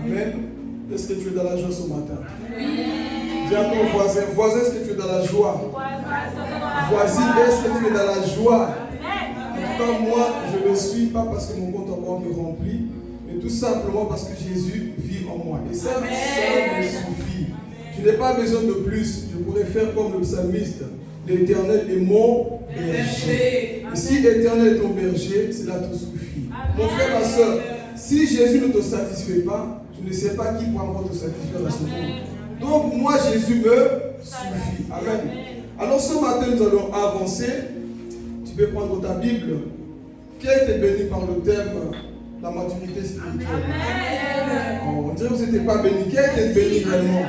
Amen. Est-ce que tu es dans la joie ce matin? Dis à ton voisin, voisin, est-ce que tu es dans la joie? Voisine, est-ce que tu es dans la joie? En tout cas, moi, je le suis, pas parce que mon compte en banque est rempli, mais tout simplement parce que Jésus vit en moi. Et ça me suffit. Je n'ai pas besoin de plus. Je pourrais faire comme le psalmiste. L'Éternel est mon berger. Et si l'Éternel est ton berger, cela te suffit. Mon frère, ma soeur, si Jésus ne te satisfait pas, je ne sais pas qui pourra encore te satisfaire dans ce monde. Donc, moi, Jésus me suffit. Amen. Alors, ce matin, nous allons avancer. Tu peux prendre ta Bible. Qui a été béni par le thème la maturité spirituelle? Oh, on dirait que vous n'étiez pas béni. Qui a été béni vraiment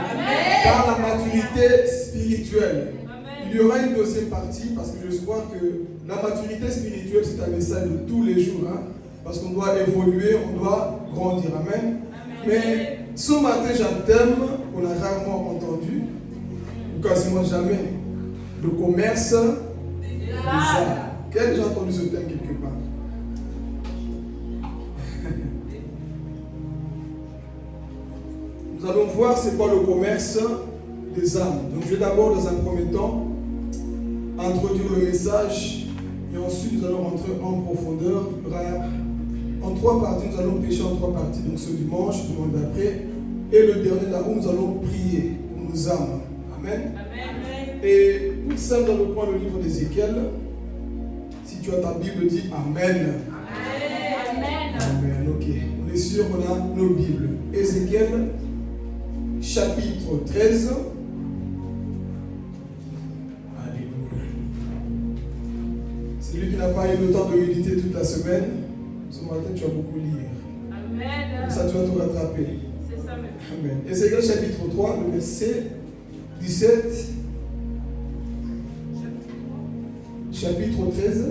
par la maturité spirituelle? Il y aura une deuxième partie parce que je crois que la maturité spirituelle, c'est un message de tous les jours. Parce qu'on doit évoluer, on doit grandir. Amen. Mais ce matin, j'ai un thème qu'on a rarement entendu, ou quasiment jamais. Le commerce des âmes. Qui a déjà entendu ce thème quelque part? Nous allons voir c'est quoi le commerce des âmes. Donc je vais d'abord dans un premier temps introduire le message et ensuite nous allons rentrer en profondeur. En trois parties, nous allons prêcher en trois parties. Donc ce dimanche, le dimanche d'après et le dernier là où nous allons prier pour nos âmes. Amen. Amen. Et tout ça, nous allons prendre le livre d'Ézéchiel. Si tu as ta Bible, dis Amen. Amen. Amen. Ok. On est sûr qu'on a nos Bibles. Ézéchiel, chapitre 13. Alléluia. Celui qui n'a pas eu le temps de méditer toute la semaine, ce matin tu vas beaucoup lire. Amen. Comme ça tu vas te rattraper. C'est ça même. Amen. Ézéchiel chapitre 3, le verset 17. Chapitre 13.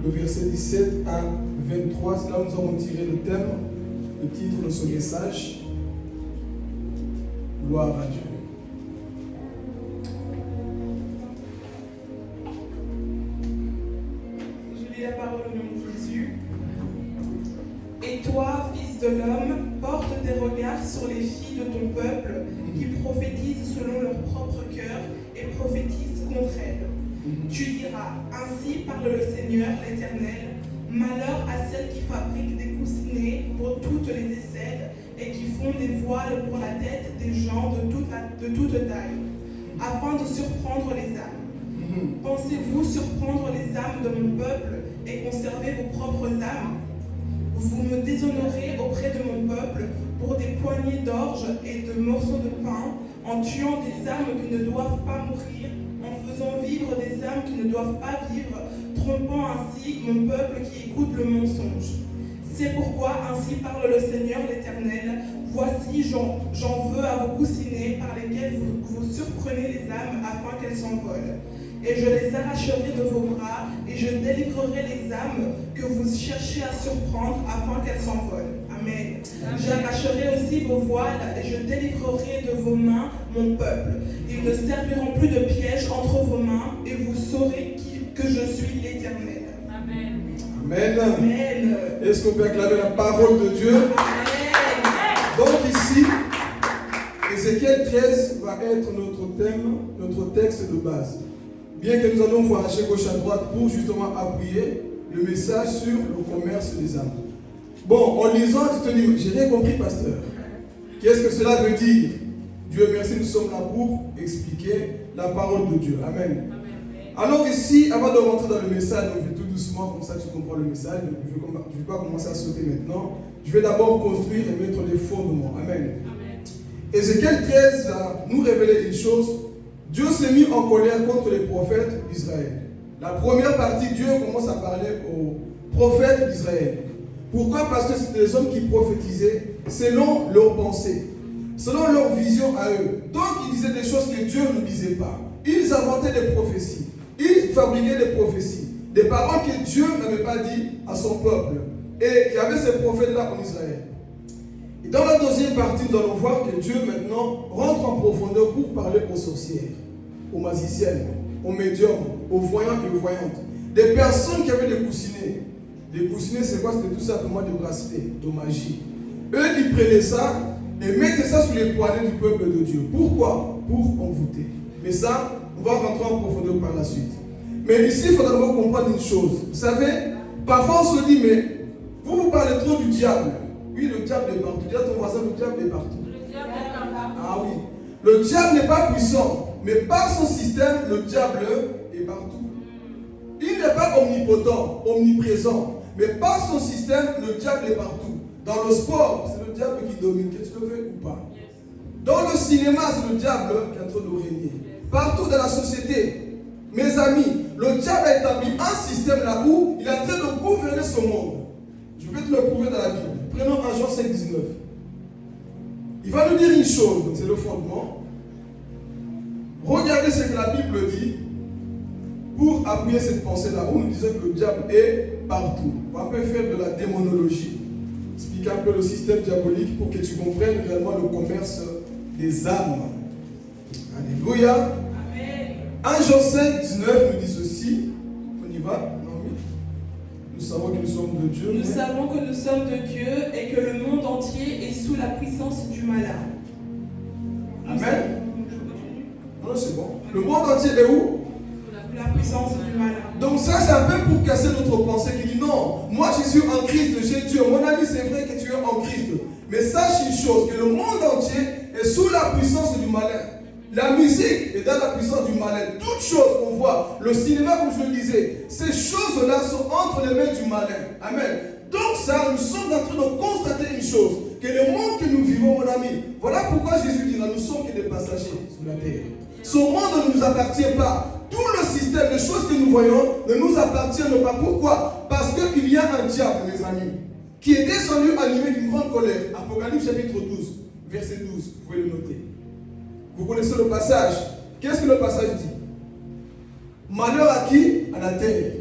Le verset 17 à 23. C'est là où nous avons tiré le thème, le titre de ce message. Gloire à Dieu. Je lis la parole au nom de Jésus. Et toi, fils de l'homme, porte tes regards sur les filles de ton peuple qui prophétisent selon leur propre cœur et prophétisent contre elles. Tu diras, ainsi parle le Seigneur l'Éternel, malheur à celles qui fabriquent des coussinets pour toutes les aisselles et qui font des voiles pour la tête des gens de toute taille, afin de surprendre les âmes. Pensez-vous surprendre les âmes de mon peuple et conserver vos propres âmes? Vous me déshonorez auprès de mon peuple pour des poignées d'orge et de morceaux de pain, en tuant des âmes qui ne doivent pas mourir, en faisant vivre des âmes qui ne doivent pas vivre, trompant ainsi mon peuple qui écoute le mensonge. C'est pourquoi ainsi parle le Seigneur l'Éternel, voici j'en veux à vos coussinets par lesquels vous surprenez les âmes afin qu'elles s'envolent. Et je les arracherai de vos bras, et je délivrerai les âmes que vous cherchez à surprendre afin qu'elles s'envolent. Amen. J'arracherai aussi vos voiles, et je délivrerai de vos mains mon peuple. Ils ne serviront plus de piège entre vos mains, et vous saurez que je suis l'Éternel. Amen. Amen. Amen. Est-ce qu'on peut acclamer la parole de Dieu? Amen. Donc ici, Ézéchiel 13 va être notre thème, notre texte de base. Bien que nous allons voir à gauche à droite pour justement appuyer le message sur le commerce des âmes. Bon, en lisant, tu te dis, j'ai rien compris, pasteur. Qu'est-ce que cela veut dire? Dieu merci, nous sommes là pour expliquer la parole de Dieu. Amen. Alors ici, avant de rentrer dans le message, donc je vais tout doucement, comme ça tu comprends le message. Je ne vais pas commencer à sauter maintenant. Je vais d'abord construire et mettre les fondements. Amen. Ézéchiel 13 va nous révéler une chose. Dieu s'est mis en colère contre les prophètes d'Israël. La première partie, Dieu commence à parler aux prophètes d'Israël. Pourquoi? Parce que c'était des hommes qui prophétisaient selon leurs pensées, selon leur vision à eux. Donc ils disaient des choses que Dieu ne disait pas. Ils inventaient des prophéties. Ils fabriquaient des prophéties. Des paroles que Dieu n'avait pas dit à son peuple. Et il y avait ces prophètes-là en Israël. Et dans la deuxième partie, nous allons voir que Dieu maintenant rentre en profondeur pour parler aux sorcières, aux magiciennes, aux médiums, aux voyants et aux voyantes. Des personnes qui avaient des coussinets. Les coussinets, c'est quoi? C'était tout simplement des bracelets de magie. eux, ils prenaient ça et mettaient ça sous les poignets du peuple de Dieu. Pourquoi? Pour envoûter. Mais ça, on va rentrer en profondeur par la suite. Mais ici, il faudra d'abord comprendre une chose. Vous savez, parfois on se dit, mais vous parlez trop du diable. Oui, le diable est partout. Dis à ton voisin, le diable est partout. Ah oui. Le diable n'est pas puissant, mais par son système, le diable est partout. Il n'est pas omnipotent, omniprésent, mais par son système, le diable est partout. Dans le sport, c'est le diable qui domine, que tu le veux ou pas. Dans le cinéma, c'est le diable qui est en train de régner. Partout dans la société, mes amis, le diable a établi un système là où il est en train de gouverner ce monde. Je vais te le prouver dans la Bible. Prenons 1 Jean 5, 19. Il va nous dire une chose, c'est le fondement. Regardez ce que la Bible dit pour appuyer cette pensée-là, où nous disons que le diable est partout. On va un peu faire de la démonologie, expliquer un peu le système diabolique pour que tu comprennes réellement le commerce des âmes. Alléluia. Amen. 1 Jean 5, 19 nous dit ceci. On y va? Nous savons que nous sommes de Dieu. Nous savons que nous sommes de Dieu et que le monde entier est sous la puissance du malin. Amen. Non, c'est bon. Le monde entier est où? Sous la puissance du malin. Donc ça, c'est un peu pour casser notre pensée qui dit non, moi je suis en Christ, j'ai Dieu. Mon ami, c'est vrai que tu es en Christ. Mais sache une chose, que le monde entier est sous la puissance du malin. La musique est dans la puissance du malin. Toutes choses qu'on voit, le cinéma comme je le disais, ces choses-là sont entre les mains du malin. Amen. Donc ça, nous sommes en train de constater une chose, que le monde que nous vivons, mon ami, voilà pourquoi Jésus dit, nous sommes que des passagers sur la terre. Ce monde ne nous appartient pas. Tout le système, les choses que nous voyons, ne nous appartiennent pas. Pourquoi? Parce qu'il y a un diable, mes amis, qui est descendu animé d'une grande colère. Apocalypse chapitre 12, verset 12, vous pouvez le noter. Vous connaissez le passage. Qu'est-ce que le passage dit? Malheur à qui? À la terre.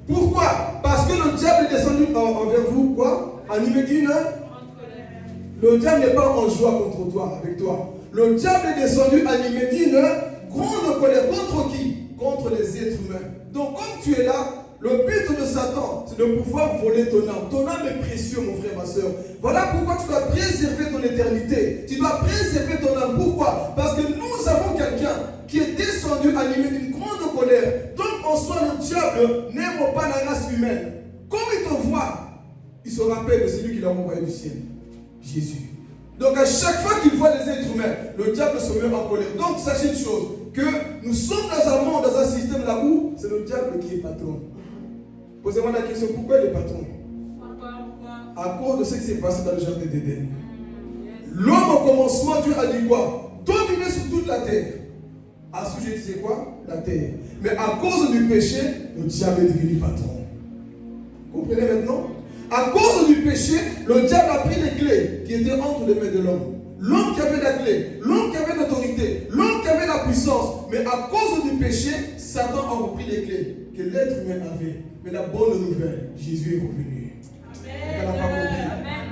Pourquoi? Parce que le diable est descendu envers vous, quoi? Animé d'une... Le diable n'est pas en joie contre toi, avec toi. Le diable est descendu animé d'une grande colère. Contre qui? Contre les êtres humains. Donc comme tu es là, le but de Satan, c'est de pouvoir voler ton âme. Ton âme est précieux, mon frère, ma soeur. Voilà pourquoi tu dois préserver ton éternité. Tu dois préserver ton âme. Pourquoi? Parce que nous avons quelqu'un qui est descendu animé d'une grande colère. Donc en soi, le diable n'aime pas la race humaine. Comme il te voit, il se rappelle de celui qui l'a envoyé du ciel, Jésus. Donc à chaque fois qu'il voit les êtres humains, le diable se met en colère. Donc sachez une chose, que nous sommes dans un monde, dans un système là où c'est le diable qui est patron. Posez-moi la question, pourquoi il est patron? À cause de ce qui s'est passé dans le jardin d'Éden. L'homme au commencement, Dieu a dit quoi? Dominer sur toute la terre. Assujettir c'est quoi? La terre. Mais à cause du péché, le diable est devenu patron. Comprenez maintenant? À cause du péché, le diable a pris les clés qui étaient entre les mains de l'homme. L'homme qui avait la clé, l'homme qui avait l'autorité, l'homme qui avait la puissance. Mais à cause du péché, Satan a repris les clés que l'être humain avait. Mais la bonne nouvelle, Jésus est revenu.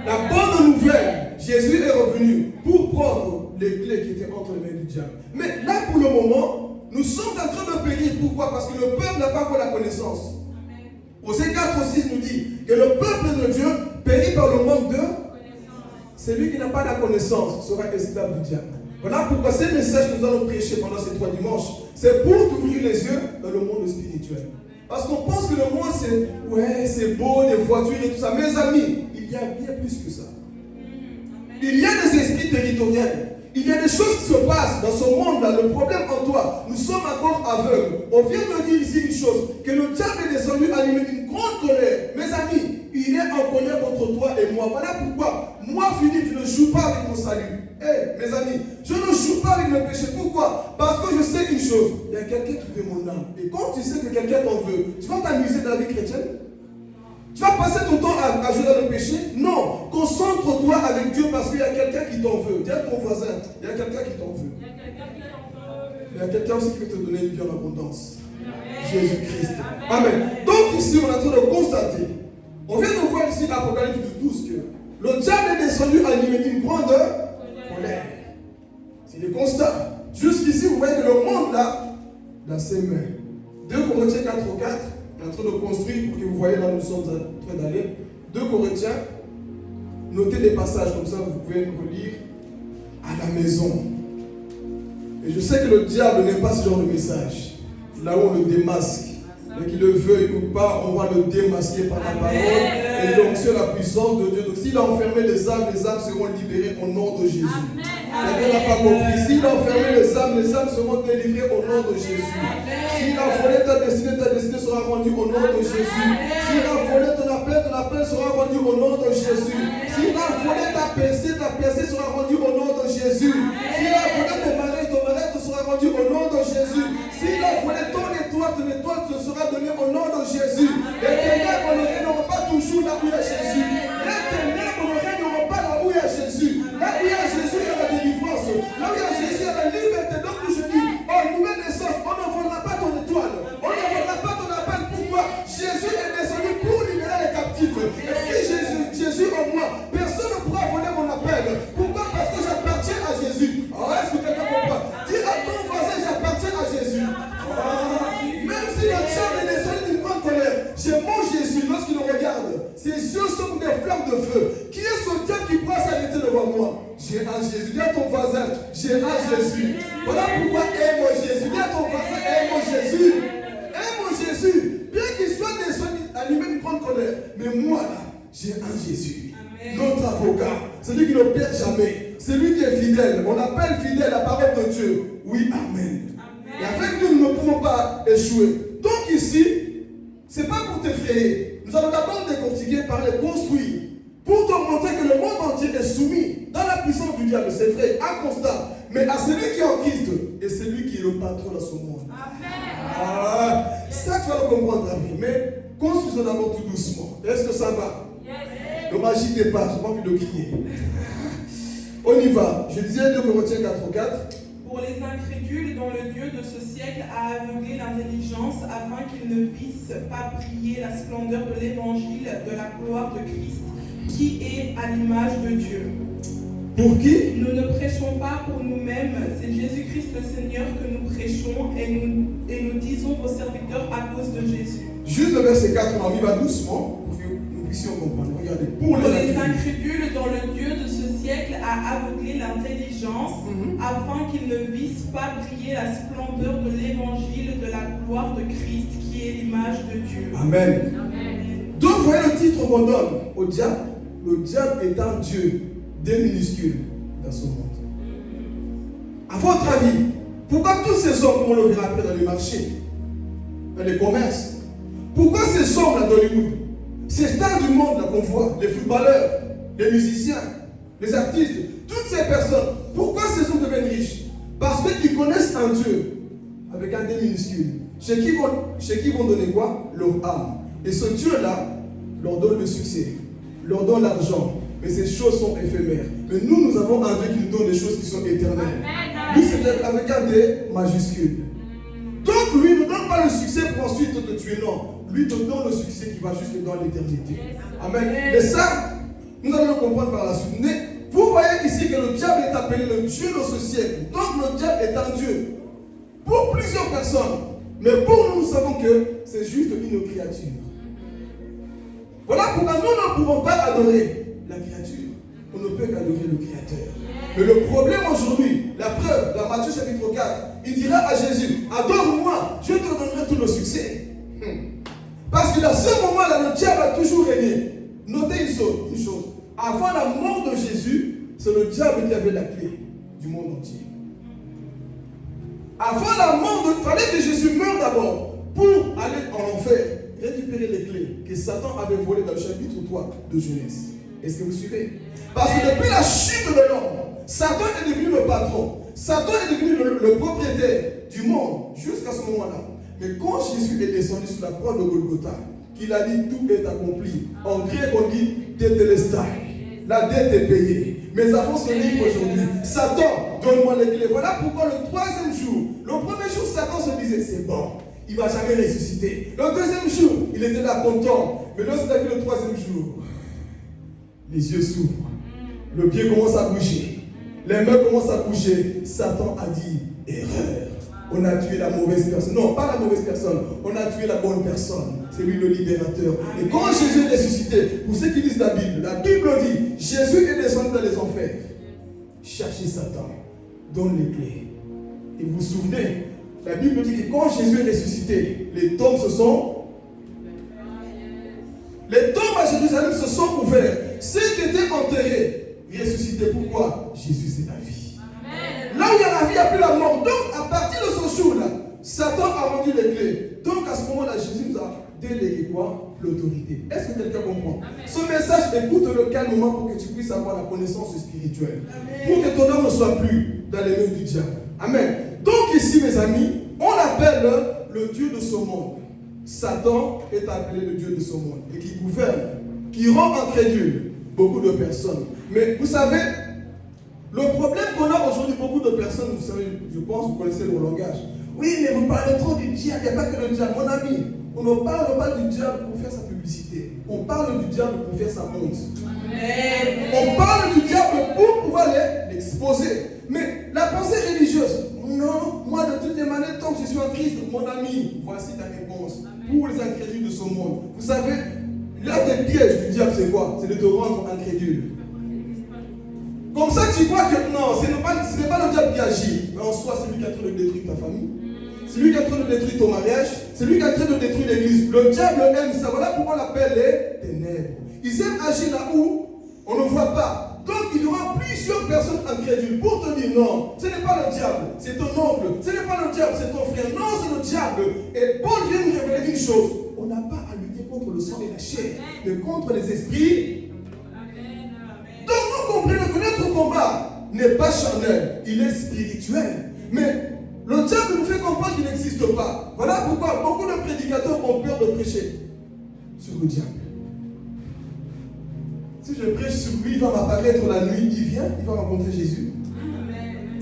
La bonne nouvelle, Jésus est revenu pour prendre les clés qui étaient entre les mains du diable. Mais là, pour le moment, nous sommes en train de périr. Pourquoi? Parce que le peuple n'a pas encore la connaissance. Osée 4:6 nous dit que le peuple de Dieu périt par le manque de connaissance. Celui qui n'a pas la connaissance sera esclave du diable. Voilà pourquoi ces messages que nous allons prêcher pendant ces 3 dimanches, c'est pour t'ouvrir les yeux dans le monde spirituel. Parce qu'on pense que le monde c'est beau, des voitures et tout ça. Mes amis, il y a bien plus que ça. Il y a des esprits territoriels. Il y a des choses qui se passent dans ce monde-là. Le problème en toi, nous sommes encore aveugles. On vient de dire ici une chose, que le diable est descendu animé d'une grande colère. Mes amis, il est en colère contre toi et moi. Voilà pourquoi, moi Philippe, je ne joue pas avec mon salut. Mes amis, je ne joue pas avec le péché. Pourquoi? Parce que je sais une chose, il y a quelqu'un qui veut mon âme. Et quand tu sais que quelqu'un t'en veut, tu vas t'amuser dans la vie chrétienne? Tu vas passer ton temps à jouer dans le péché? Non. Concentre-toi avec Dieu parce qu'il y a quelqu'un qui t'en veut. Dis à ton voisin, il y a quelqu'un qui t'en veut. Il y a quelqu'un aussi qui veut te donner une vie en abondance. Jésus-Christ. Amen. Donc ici, on est en train de constater. On vient de voir ici l'Apocalypse 12 que le diable est descendu animé d'une grande colère. C'est le constat. Jusqu'ici, vous voyez que le monde là, dans ses mains. 2 Corinthiens 4:4. En train de construire pour que vous voyez là où nous sommes en train d'aller. 2 Corinthiens, notez des passages comme ça, vous pouvez me relire à la maison. Et je sais que le diable n'aime pas ce genre de message. Là où on le démasque. Mais qu'il le veuille ou pas, on va le démasquer par la parole. Et donc sur la puissance de Dieu. Donc s'il a enfermé les âmes seront libérées au nom de Jésus. Quelqu'un n'a pas compris. S'il a enfermé les âmes seront délivrées au nom de Jésus. S'il a volé ta destinée sera rendue au nom de Jésus. S'il a volé ton appel sera rendu au nom de Jésus. S'il a volé ta percée sera rendue au nom de Jésus. S'il a volé ton mariage sera rendu au nom de Jésus. S'il a volé ton étoile te sera donné au nom de Jésus. Les ténèbres ne régneront pas toujours là où il y a Jésus. Les ténèbres ne régneront pas là où il y a Jésus. Là où il y a Jésus, il y a la délivrance. Là où il y a Jésus, il y a la liberté. Donc je dis, nouvelle naissance, on ne volera pas ton étoile. On ne volera pas ton appel. Pourquoi? Jésus est descendu pour libérer les captifs. Et si Jésus en moi, personne ne pourra voler mon appel. Pourquoi? Parce que j'appartiens à Jésus. Est-ce que quelqu'un comprend? Dis à ton voisin, j'appartiens à Jésus. Même si le diable est descendu d'une grande colère, j'ai mon Jésus lorsqu'il me regarde. Ses yeux sont des flammes de feu. Qui est ce Dieu qui pourra s'arrêter devant moi? J'ai un Jésus. Dis à ton voisin, j'ai un Jésus. Voilà pourquoi aime Jésus. Dis à ton voisin, aime Jésus. Aime Jésus. Bien qu'il soit descendu animé d'une grande colère, mais moi là, j'ai un Jésus. Amen. Notre avocat, celui qui ne perd jamais, celui qui est fidèle. On appelle fidèle la parole de Dieu. Oui, amen. Et avec nous, nous ne pouvons pas échouer. Donc ici, ce n'est pas pour t'effrayer. Nous allons d'abord décortiquer, parler, construire, pour te montrer que le monde entier est soumis dans la puissance du diable. C'est vrai, un constat. Mais à celui qui est en Christ, et celui qui est le patron dans ce monde. Amen. Ça, tu vas le comprendre, ami. Mais construisons d'abord tout doucement. Est-ce que ça va? Yes. Ne m'agitez pas, je n'ai pas envie de crier. On y va. Je disais 2 Corinthiens 4:4. Pour les incrédules dont le Dieu de ce siècle a aveuglé l'intelligence afin qu'ils ne vissent pas briller la splendeur de l'évangile de la gloire de Christ, qui est à l'image de Dieu. Pour qui? Nous ne prêchons pas pour nous-mêmes, c'est Jésus-Christ le Seigneur que nous prêchons et nous disons vos serviteurs à cause de Jésus. Juste le verset 4, on y va doucement pour que nous puissions comprendre. Regardez. Pour les incrédules dont le Dieu de ce siècle a aveuglé l'intelligence afin qu'ils ne vissent pas briller la splendeur de l'évangile de la gloire de Christ qui est l'image de Dieu. Amen. Donc vous voyez le titre qu'on donne au diable. Le diable est un Dieu des minuscules dans ce monde. À votre avis, pourquoi tous ces hommes, comme on le verra après dans les marchés, dans les commerces, pourquoi ces hommes là d'Hollywood, ces stars du monde là qu'on voit, les footballeurs, les musiciens, les artistes, toutes ces personnes, pourquoi ces hommes deviennent riches? Parce qu'ils connaissent un Dieu avec un D minuscule. Chez qui vont donner quoi? Leur âme. Et ce Dieu-là leur donne le succès, leur donne l'argent. Mais ces choses sont éphémères. Mais nous avons un Dieu qui nous donne des choses qui sont éternelles. Lui, c'est avec un D majuscule. Donc, lui ne donne pas le succès pour ensuite te tuer. Non. Lui te donne le succès qui va juste dans l'éternité. Amen. Mais ça, nous allons le comprendre par la suite. Mais vous voyez ici que le diable est appelé le Dieu de ce siècle. Donc, le diable est un Dieu pour plusieurs personnes. Mais pour nous, nous savons que c'est juste une créature. Voilà pourquoi nous ne pouvons pas adorer la créature. On ne peut qu'adorer le Créateur. Mais le problème aujourd'hui, la preuve, dans Matthieu chapitre 4, il dira à Jésus, adore-moi, je te donnerai tout le succès. Parce qu'à ce moment-là, le diable a toujours régné. Notez une chose. Avant la mort de Jésus, c'est le diable qui avait la clé du monde entier. Avant la mort, il fallait que Jésus meure d'abord pour aller en enfer, récupérer les clés que Satan avait volées dans le chapitre 3 de Genèse. Est-ce que vous suivez? Parce que depuis la chute de l'homme, Satan est devenu le patron. Satan est devenu le propriétaire du monde jusqu'à ce moment-là. Mais quand Jésus est descendu sur la croix de Golgotha, qu'il a dit tout est accompli. En grec on dit tétélestai. La dette est payée. Mes enfants sont libres aujourd'hui. Satan, donne-moi les clés. Voilà pourquoi le troisième jour, le premier jour, Satan se disait c'est bon, il ne va jamais ressusciter. Le deuxième jour, il était là content. Mais lorsqu'il a vu le troisième jour, les yeux s'ouvrent. Le pied commence à bouger. Les mains commencent à bouger. Satan a dit erreur. On a tué la mauvaise personne. Non, pas la mauvaise personne. On a tué la bonne personne. C'est lui le libérateur. Et quand Jésus est ressuscité, pour ceux qui lisent la Bible dit, Jésus est descendu dans les enfers. Cherchez Satan. Donne les clés. Et vous vous souvenez, la Bible dit que quand Jésus est ressuscité, les tombes à Jérusalem se sont ouverts. Ceux qui étaient enterrés, ressuscités. Pourquoi? Jésus, c'est la vie. Amen. Là où il y a la vie, il n'y a plus la mort. Donc, à partir de ce jour-là, Satan a rendu les clés. Donc, à ce moment-là, Jésus nous a délégué quoi? L'autorité. Est-ce que quelqu'un comprend? Amen. Ce message, écoute-le calmement pour que tu puisses avoir la connaissance spirituelle. Amen. Pour que ton âme ne soit plus dans les mains du diable. Amen. Donc, ici, mes amis, on appelle le Dieu de ce monde. Satan est appelé le Dieu de ce monde et qui gouverne, qui rend incrédule beaucoup de personnes. Mais vous savez, le problème qu'on a aujourd'hui, beaucoup de personnes, vous savez, je pense, vous connaissez le langage. Oui, mais vous parlez trop du diable, il n'y a pas que le diable. Mon ami, on ne parle pas du diable pour faire sa publicité. On parle du diable pour faire sa honte. On parle du diable pour pouvoir l'exposer. Mais la pensée religieuse, non, moi de toutes les manières, tant que je suis en Christ, mon ami, voici ta réponse. Pour les incrédules de ce monde. Vous savez, l'un des pièges du diable, c'est quoi? C'est de te rendre incrédule. Comme ça, tu vois que non, ce n'est pas le diable qui agit. Mais en soi, c'est lui qui est en train de détruire ta famille. C'est lui qui est en train de détruire ton mariage. C'est lui qui est en train de détruire l'église. Le diable aime ça. Voilà pourquoi on l'appelle les ténèbres. Ils aiment agir là où on ne voit pas. Donc il y aura plusieurs personnes incrédules pour te dire non, ce n'est pas le diable, c'est ton oncle, ce n'est pas le diable, c'est ton frère, non, c'est le diable. Et Paul vient nous révéler une chose, on n'a pas à lutter contre le sang et la chair, mais contre les esprits. Donc nous comprenons que notre combat n'est pas charnel, il est spirituel. Mais le diable nous fait comprendre qu'il n'existe pas. Voilà pourquoi beaucoup de prédicateurs ont peur de prêcher sur le diable. Si je prêche sur lui, il va m'apparaître la nuit, il vient, il va rencontrer Jésus. Amen.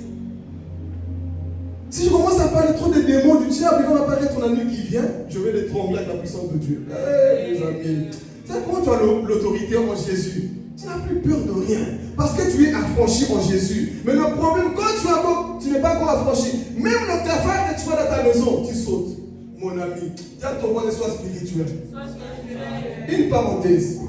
Si je commence à parler trop des démons du diable, il va m'apparaître la nuit qui vient, je vais les trembler avec la puissance de Dieu. Mes amis, c'est quand tu as l'autorité en Jésus, tu n'as plus peur de rien, parce que tu es affranchi en Jésus. Mais le problème, quand tu n'es pas encore affranchi, même le cafard que tu vois dans ta maison, tu sautes. Mon ami, dis à ton voisin, sois spirituel. Une parenthèse.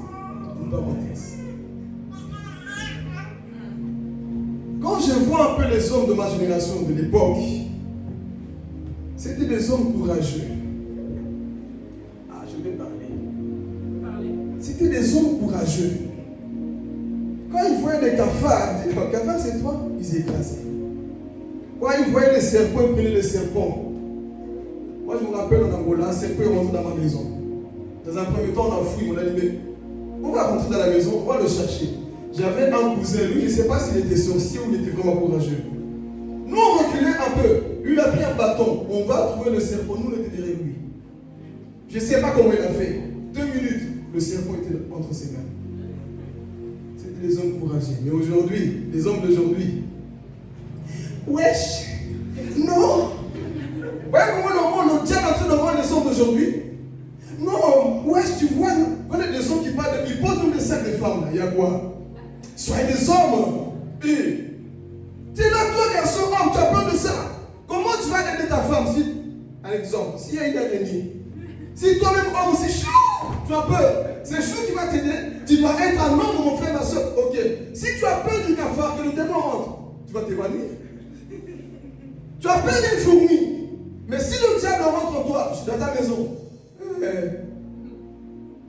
Quand je vois un peu les hommes de ma génération de l'époque, c'était des hommes courageux. Ah, je vais parler. C'était des hommes courageux. Quand ils voyaient des cafards, ils disaient, cafard c'est toi? Ils écrasaient. Quand ils voyaient des serpents, ils prenaient des serpents. Moi je me rappelle en Angola, un serpent est rentré dans ma maison. Dans un premier temps, on a fouillé, on a dit, on va rentrer dans la maison, on va le chercher. J'avais un cousin, lui, je ne sais pas s'il était sorcier ou il était vraiment courageux. Nous, on reculait un peu. Lui, il a pris un bâton. On va trouver le serpent. Nous, on était derrière lui. Je ne sais pas comment il a fait. 2 minutes, le serpent était entre ses mains. C'était des hommes courageux. Mais aujourd'hui, les hommes d'aujourd'hui, wesh, non. Ouais, comment le diable est en train de voir les hommes d'aujourd'hui? Non, wesh, tu vois, on est des hommes qui parlent, ils portent nous des sacs de femmes, là. Il y a quoi? Soyez des hommes. Tu es là, toi, garçon, homme, tu as peur de ça. Comment tu vas aider ta femme si, un exemple, s'il y a une araignée, si toi-même, homme, c'est chaud, tu as peur, c'est chaud qui va t'aider, tu dois être un homme, mon frère, ma soeur. Ok. Si tu as peur du cafard, que le démon rentre, tu vas t'évanouir. Tu as peur d'une fourmi, mais si le diable rentre en toi, je suis dans ta maison.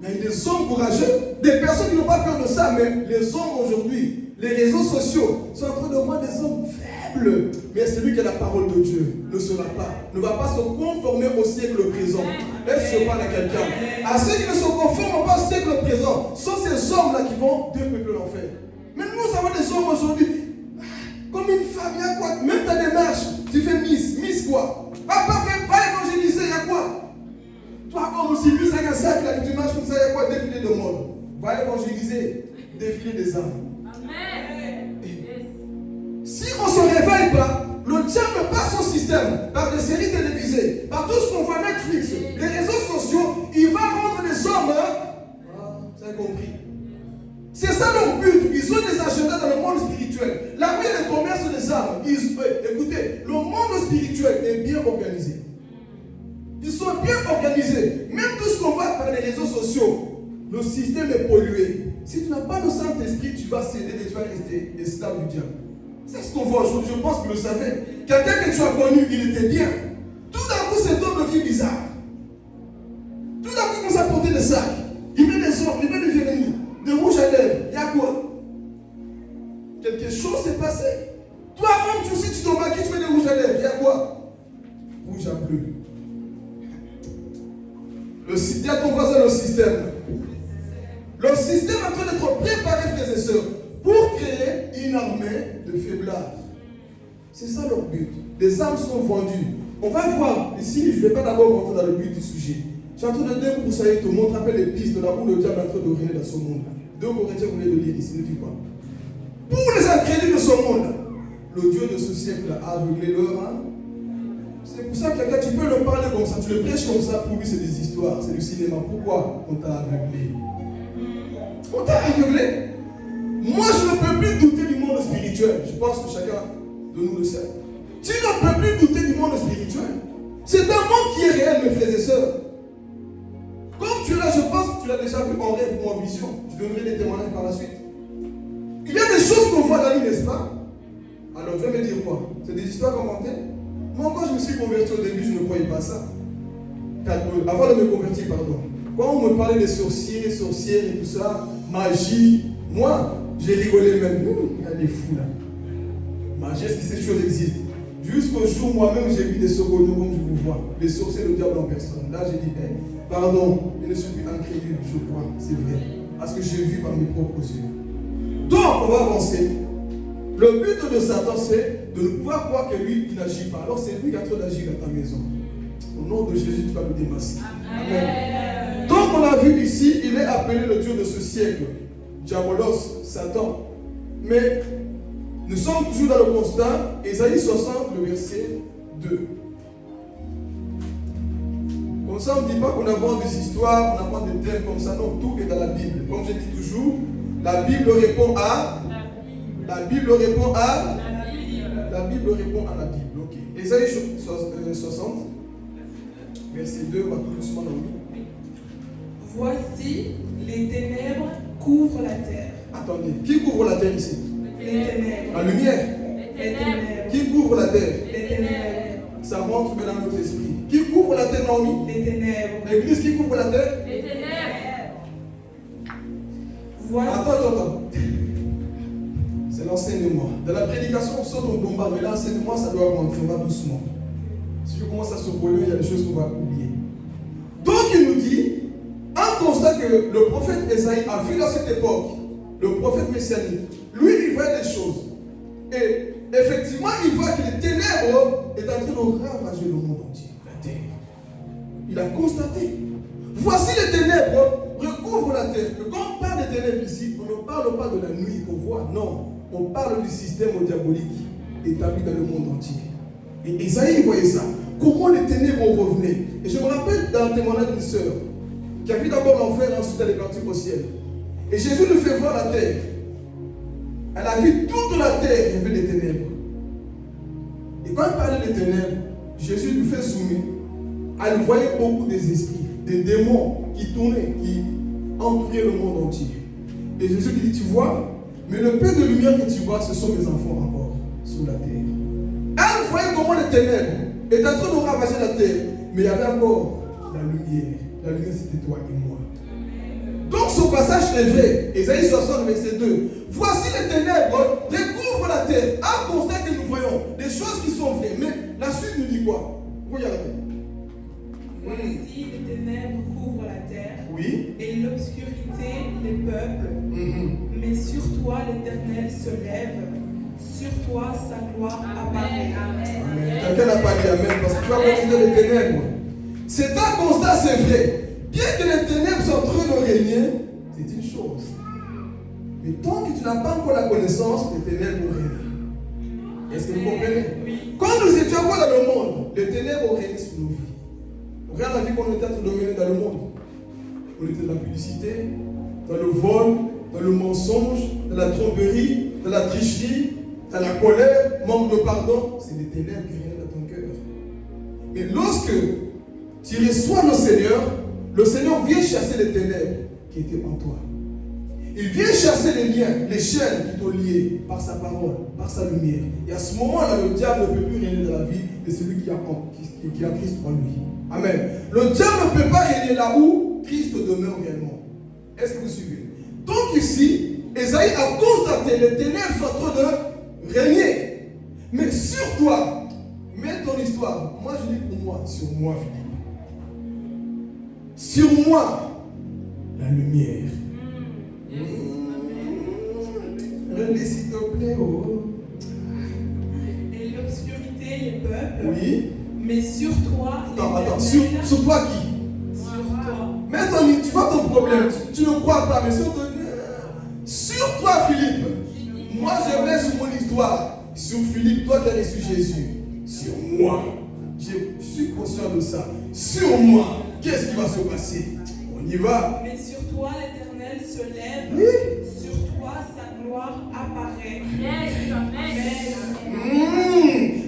Il y a des hommes courageux, des personnes qui n'ont pas peur de ça, mais les hommes aujourd'hui, les réseaux sociaux sont en train de voir des hommes faibles. Mais celui qui a la parole de Dieu ne va pas se conformer au siècle présent. Est-ce que je parle à quelqu'un? À ceux qui ne se conforment pas au siècle présent, sont ces hommes-là qui vont dépeupler l'enfer. Mais nous avons des hommes aujourd'hui, comme une femme, il y a quoi? Même ta démarche, tu fais Miss quoi? Va évangéliser, il y a quoi? Toi, comme si Miss avec un sac, là, que tu marches comme ça, il y a quoi? Défiler de mode. Va évangéliser, défiler des âmes. Amen. Si on ne se réveille pas, le diable par son système, par des séries télévisées, par tout ce qu'on voit Netflix, les réseaux sociaux, il va rendre les hommes. Vous avez compris? C'est ça leur but. Ils ont des agendas dans le monde spirituel. Là où il y a le commerce des âmes. Écoutez, le monde spirituel est bien système est pollué. Si tu n'as pas le Saint-Esprit, tu vas céder et tu vas rester esclave du diable. C'est ce qu'on voit aujourd'hui, je pense que vous le savez. Quelqu'un que tu as connu, il était bien. Tout d'un coup, cet homme devient bizarre. Tout d'un coup, il commence à porter des sacs. Il met des ongles, il met du vernis, des rouges à lèvres. Il y a quoi? Quelque chose s'est passé. Toi-même, tu sais, tu te maquilles, tu mets des rouges à lèvres. Il y a quoi? Rouge à bleu. Dis à ton voisin le système. Le système est en train d'être préparé, frères et sœurs, pour créer une armée de faiblards. C'est ça leur but. Les âmes sont vendues. On va voir ici, je ne vais pas d'abord rentrer dans le but du sujet. Je suis en train de débroussailler, te montrer un peu les pistes de là où le diable est en train de régner dans ce monde-là. 2 Corinthiens, vous voulez le lire ici, ne dis pas. Pour les incrédules de ce monde, le Dieu de ce siècle a aveuglé leur âme. C'est pour ça que quelqu'un, tu peux le parler comme ça, tu le prêches comme ça, pour lui c'est des histoires, c'est du cinéma. Pourquoi on t'a aveuglé? On t'a aveuglé. Moi je ne peux plus douter du monde spirituel. Je pense que chacun de nous le sait. Tu ne peux plus douter du monde spirituel. C'est un monde qui est réel, mes frères et sœurs. Comme tu es là, je pense que tu l'as déjà vu en rêve ou en vision. Je donnerai des témoignages par la suite. Il y a des choses qu'on voit dans la vie, n'est-ce pas? Alors tu vas me dire quoi? C'est des histoires inventées? Moi, quand je me suis converti au début, je ne croyais pas ça. Avant de me convertir, pardon. Quand on me parlait des sorciers, sorcières et tout ça, magie, moi, j'ai rigolé même. Il y a des fous là. Magie, est-ce que ces choses existent? Jusqu'au jour, moi-même, j'ai vu des sogonos comme je vous vois. Les sorciers, le diable en personne. Là, j'ai dit, pardon, je ne suis plus incrédule, je crois, c'est vrai. Parce que j'ai vu par mes propres yeux. Donc, on va avancer. Le but de Satan, c'est de ne pouvoir croire que lui, il n'agit pas. Alors, c'est lui qui est en train d'agir dans ta maison. Au nom de Jésus, tu vas le démasquer. Amen. Donc, on a vu ici, il est appelé le Dieu de ce siècle. Diabolos, Satan. Mais nous sommes toujours dans le constat, Ésaïe 60, le verset 2. Comme ça, on ne dit pas qu'on invente des histoires, on invente des thèmes comme ça. Non, tout est dans la Bible. Comme je dis toujours, la Bible répond à... La Bible répond à... La Bible répond à la Bible. Ok. Ésaïe 60, verset 2, on va tout doucement dans le... Voici, les ténèbres couvrent la terre. Attendez, qui couvre la terre ici? Les ténèbres. La lumière. Les ténèbres. Qui couvre la terre? Les ténèbres. Ça rentre dans notre esprit. Qui couvre la terre, Naomi? Les ténèbres. L'église qui couvre la terre? Les ténèbres. Voici. Attends. C'est l'enseignement. Dans la prédication, on saute au bombarde, mais l'enseignement, ça doit rentrer, on va doucement. Si je commence à se polluer, il y a des choses qu'on va oublier. Donc, il nous dit, un constat que le prophète Ésaïe a vu dans cette époque, le prophète messianique, lui, il voit des choses. Et effectivement, il voit que les ténèbres est en train de ravager le monde entier, la terre. Il a constaté. Voici les ténèbres recouvrent la terre. Et quand on parle des ténèbres ici, on ne parle pas de la nuit qu'on voit, non. On parle du système diabolique établi dans le monde entier. Et Ésaïe voyait ça. Comment les ténèbres revenaient. Et je me rappelle d'un témoignage d'une sœur qui a vu d'abord l'enfer et ensuite elle est partie au ciel. Et Jésus nous fait voir la terre. Elle a vu toute la terre, il y avait des ténèbres. Et quand elle parlait des ténèbres, Jésus lui fait zoomer. Elle voyait beaucoup des esprits, des démons qui tournaient, qui entouraient le monde entier. Et Jésus lui dit, tu vois, mais le peu de lumière que tu vois, ce sont mes enfants encore sur la terre. Elle voyait comment les ténèbres étaient en train de ravager la terre, mais il y avait encore la lumière. La lumière, c'était toi et moi. Donc ce passage est vrai. Ésaïe 60, verset 2. Voici les ténèbres recouvrent la terre. Un constat que nous voyons, des choses qui sont vraies. Mais la suite nous dit quoi? Regardez. Voici, les ténèbres couvrent la terre. Oui. Et l'obscurité les peuples. Mais sur toi, l'Éternel se lève. Sur toi, sa gloire apparaît. Amen. Quelqu'un n'a pas dit Amen parce que tu vas considérer les ténèbres. C'est un constat, c'est vrai. Bien que les ténèbres soient en train de régner, c'est une chose. Mais tant que tu n'as pas encore la connaissance, les ténèbres régnent. Est-ce que vous comprenez? Quand nous étions encore dans le monde, les ténèbres régnaient sur nos vies. Regarde la vie qu'on était en train de mener dans le monde. On était dans la publicité, dans le vol, dans le mensonge, dans la tromperie, dans la tricherie, dans la colère, manque de pardon. C'est les ténèbres qui règnent dans ton cœur. Mais lorsque tu reçois le Seigneur vient chasser les ténèbres qui était en toi. Il vient chasser les liens, les chaînes qui t'ont lié par sa parole, par sa lumière. Et à ce moment-là, le diable ne peut plus régner dans la vie de celui qui a Christ en lui. Amen. Le diable ne peut pas régner là où Christ demeure réellement. Est-ce que vous suivez? Donc ici, Esaïe a constaté les ténèbres sont en train de régner. Mais sur toi, mets ton histoire. Moi je dis pour moi, sur moi, Philippe. Sur moi, la lumière. Relis s'il te plaît. Oh. Et l'obscurité, les peuples. Oui. Mais sur toi, Attends. Sur toi qui? Sur toi. Mais tu vois ton problème. Tu ne crois pas, mais sur toi, Philippe. Moi, je mets sur mon histoire. Sur Philippe, toi qui as reçu Jésus. Sur moi. Je suis conscient de ça. Sur moi, qu'est-ce qui va se passer? On y va. Mais sur toi, l'Éternel se lève. Oui. Sur toi, sa gloire apparaît.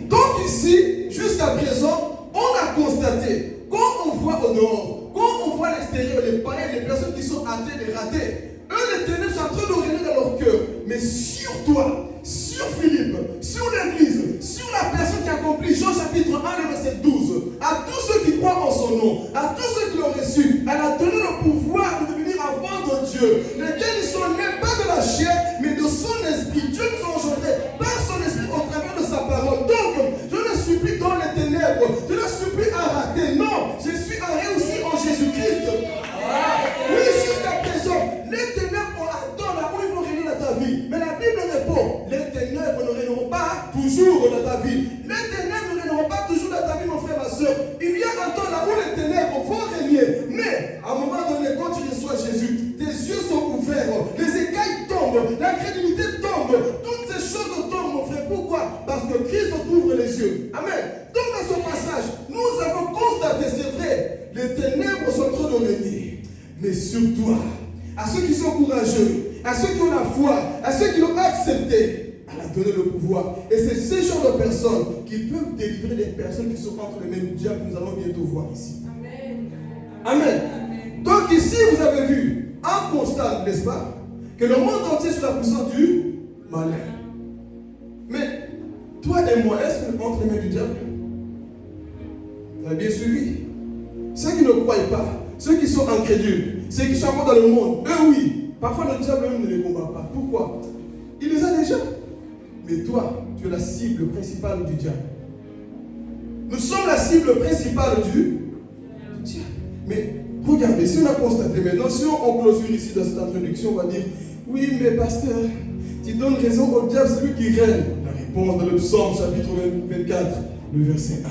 Donc ici, jusqu'à présent, on a constaté, quand on voit au dehors, quand on voit à l'extérieur, les païens, les personnes qui sont athées, les ratés, eux, les ténèbres sont en train de régner dans leur cœur. Mais sur toi, sur Philippe, sur l'Église, sur la personne qui accomplit Jean chapitre 1, verset 12, à tous ceux qui croient en son nom, à tous ceux qui l'ont reçu, elle a donné le pouvoir de devenir enfants de Dieu, lesquels ils sont nés pas de la chair, mais de son esprit. Dieu nous a engendrés par son esprit au travers de sa parole. Donc, je ne suis plus dans les ténèbres, je ne suis plus à rater. Non, je suis à réussir en Jésus-Christ. Oui, jusqu'à présent, les ténèbres attendent là où ils vont régner dans ta vie. Mais la Bible répond, les ténèbres ne régneront pas toujours dans ta vie. Les ténèbres ne régneront pas toujours dans ta vie, mon frère, ma soeur. Il y a un temps là où les ténèbres vont régner. Mais à un moment donné, quand tu reçois Jésus, tes yeux sont ouverts, les écailles tombent, la crédulité tombe, toutes ces choses tombent, mon frère. Pourquoi? Parce que Christ t'ouvre les yeux. Amen. Donc dans ce passage, nous avons constaté, c'est vrai, les ténèbres sont en train de régner. Mais sur toi, à ceux qui sont courageux, à ceux qui ont la foi, à ceux qui l'ont accepté, elle a donné le pouvoir. Et c'est ce genre de personnes qui peuvent délivrer les personnes qui sont entre les mains du diable que nous allons bientôt voir ici. Amen. Amen. Donc ici, vous avez vu un constat, n'est-ce pas? Que le monde entier est sous la puissance du malin. Mais toi et moi, est-ce qu'on est entre les mains du diable? Vous avez bien suivi? Ceux qui ne croient pas, ceux qui sont incrédules, ceux qui sont encore dans le monde, eux oui. Parfois le diable même ne les combat pas. Pourquoi? Il les a déjà. Mais toi, tu es la cible principale du diable. Nous sommes la cible principale du diable. Mais regardez, si on a constaté maintenant, si on clôture ici dans cette introduction, on va dire, oui, mais pasteur, tu donnes raison au diable, c'est lui qui règne. La réponse dans le psaume chapitre 24, le verset 1.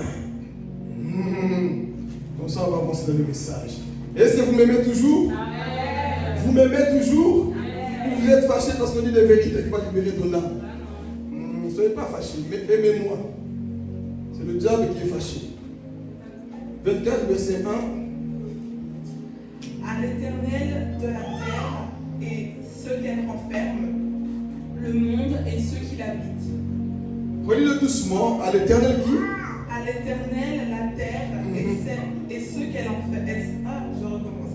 Comme ça, on va avancer dans le message. Est-ce que vous m'aimez toujours? Amen. Vous m'aimez toujours? Amen. Ou vous êtes fâché parce qu'on dit les vérités qui va libérer ton âme? Ne soyez pas fâchés, mais aimez-moi. C'est le diable qui est fâché. 24, verset 1. À l'Éternel de la terre et ceux qu'elle renferme, le monde et ceux qui l'habitent. Relis-le doucement. À l'Éternel qui? À l'Éternel la terre et ceux qu'elle enferme. Je recommence.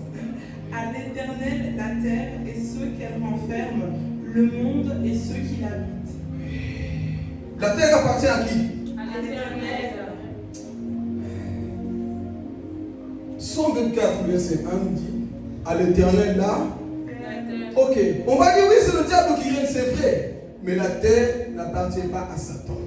À l'Éternel la terre et ceux qu'elle renferme, le monde et ceux qui l'habitent. La terre appartient à qui? À l'Éternel. 124, verset 1 nous dit, à l'Éternel là. Ok, on va dire oui, c'est le diable qui règne, c'est vrai. Mais la terre n'appartient pas à Satan.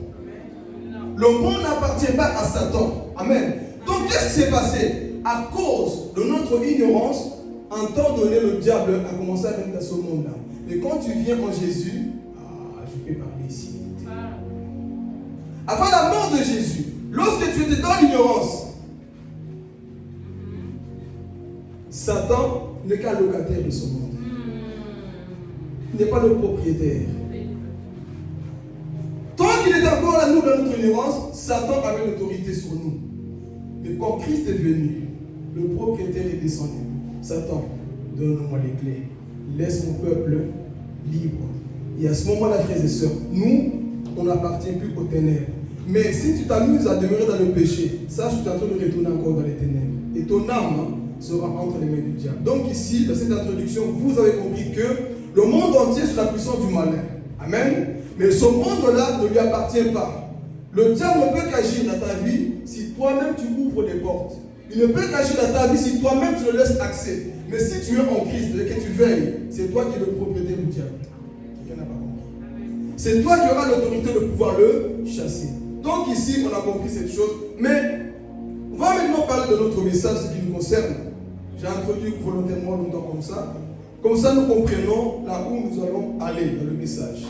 Le monde n'appartient pas à Satan. Amen. Donc qu'est-ce qui s'est passé? À cause de notre ignorance, un temps donné, le diable a commencé à régner dans ce monde-là. Mais quand tu viens en Jésus, je peux parler ici. Avant la mort de Jésus, lorsque tu étais dans l'ignorance, Satan n'est qu'un locataire de ce monde. Il n'est pas le propriétaire. Tant qu'il était encore là, nous, dans notre ignorance, Satan avait l'autorité sur nous. Mais quand Christ est venu, le propriétaire est descendu. Satan, donne-moi les clés. Laisse mon peuple libre. Et à ce moment-là, frères et sœurs, nous, on n'appartient plus aux ténèbres. Mais si tu t'amuses à demeurer dans le péché, sache que tu es en train de retourner encore dans les ténèbres. Et ton âme sera entre les mains du diable. Donc ici, dans cette introduction, vous avez compris que le monde entier est sous la puissance du malin. Amen. Mais ce monde-là ne lui appartient pas. Le diable ne peut qu'agir dans ta vie si toi-même tu ouvres les portes. Il ne peut qu'agir dans ta vie si toi-même tu le laisses accès. Mais si tu es en Christ et que tu veilles, c'est toi qui es le propriétaire du diable. Quelqu'un n'a pas compris. C'est toi qui auras l'autorité de pouvoir le chasser. Donc ici, on a compris cette chose. Mais on va maintenant parler de notre message, ce qui nous concerne. J'ai introduit volontairement longtemps comme ça. Comme ça, nous comprenons là où nous allons aller dans le message.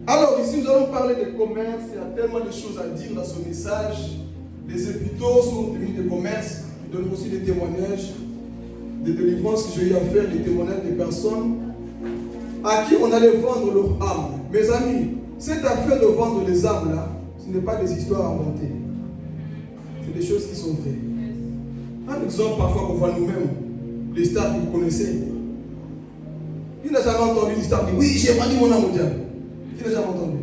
Alors ici, nous allons parler de commerce. Il y a tellement de choses à dire dans ce message. Les hôpitaux sont devenus des commerces. Ils donnent aussi des témoignages, des délivrances que j'ai eu à faire, des témoignages des personnes à qui on allait vendre leur âme. Mes amis, cette affaire de vendre les âmes là, ce n'est pas des histoires inventées. C'est des choses qui sont vraies. Un exemple parfois qu'on voit nous-mêmes, les stars que vous connaissez. Qui n'a jamais entendu une star dire oui, j'ai vendu mon âme au diable? Qui n'a jamais entendu?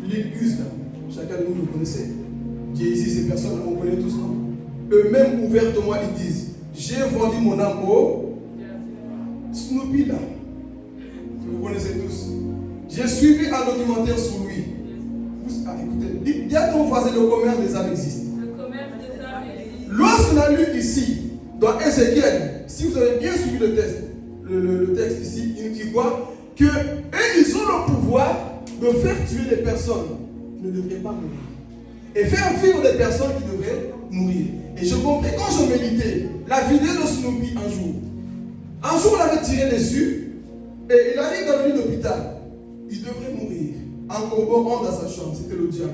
Lil Us là, chacun de nous le connaissait. Jay-Z, ces personnes, on connaît tous, non? Eux-mêmes ouvertement ils disent j'ai vendu mon âme au Snoopy là. Vous connaissez tous. J'ai suivi un documentaire sur lui. Écoutez, dis à ton voisin, le commerce des âmes existe. Lorsqu'on a lu ici, dans Ézéchiel, si vous avez bien suivi le texte ici, il dit quoi? Que ils ont le pouvoir de faire tuer des personnes qui ne devraient pas mourir. Et faire vivre des personnes qui devraient mourir. Et je compris quand je méditais la vidéo de Snoopy un jour. Un jour, on avait tiré dessus et il arrive dans le lit d'hôpital. Il devrait mourir. En corbeau dans sa chambre, c'était le diable.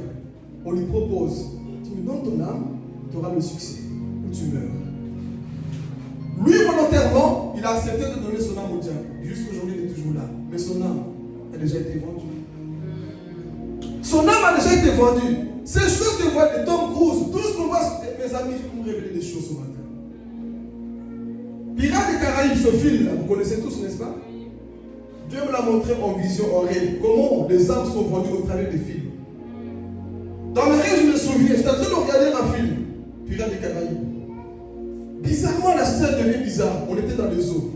On lui propose, tu me donnes ton âme, tu auras le succès, ou tu meurs. Lui, volontairement, il a accepté de donner son âme au diable. Jusqu'aujourd'hui, il est toujours là. Mais son âme a déjà été vendue. Son âme a déjà été vendue. Ces choses que vous voyez de Tom Cruise, tout ce qu'on voit, mes amis, je vais vous révéler des choses ce matin. Pirates des Caraïbes, ce film, là, vous connaissez tous, n'est-ce pas? Dieu me l'a montré en vision, en rêve. Comment les âmes sont vendues au travers des films. Dans le rêve, je me souviens, j'étais en train de regarder un film, Pirates des Caraïbes. Bizarrement, la scène devient bizarre. On était dans les eaux.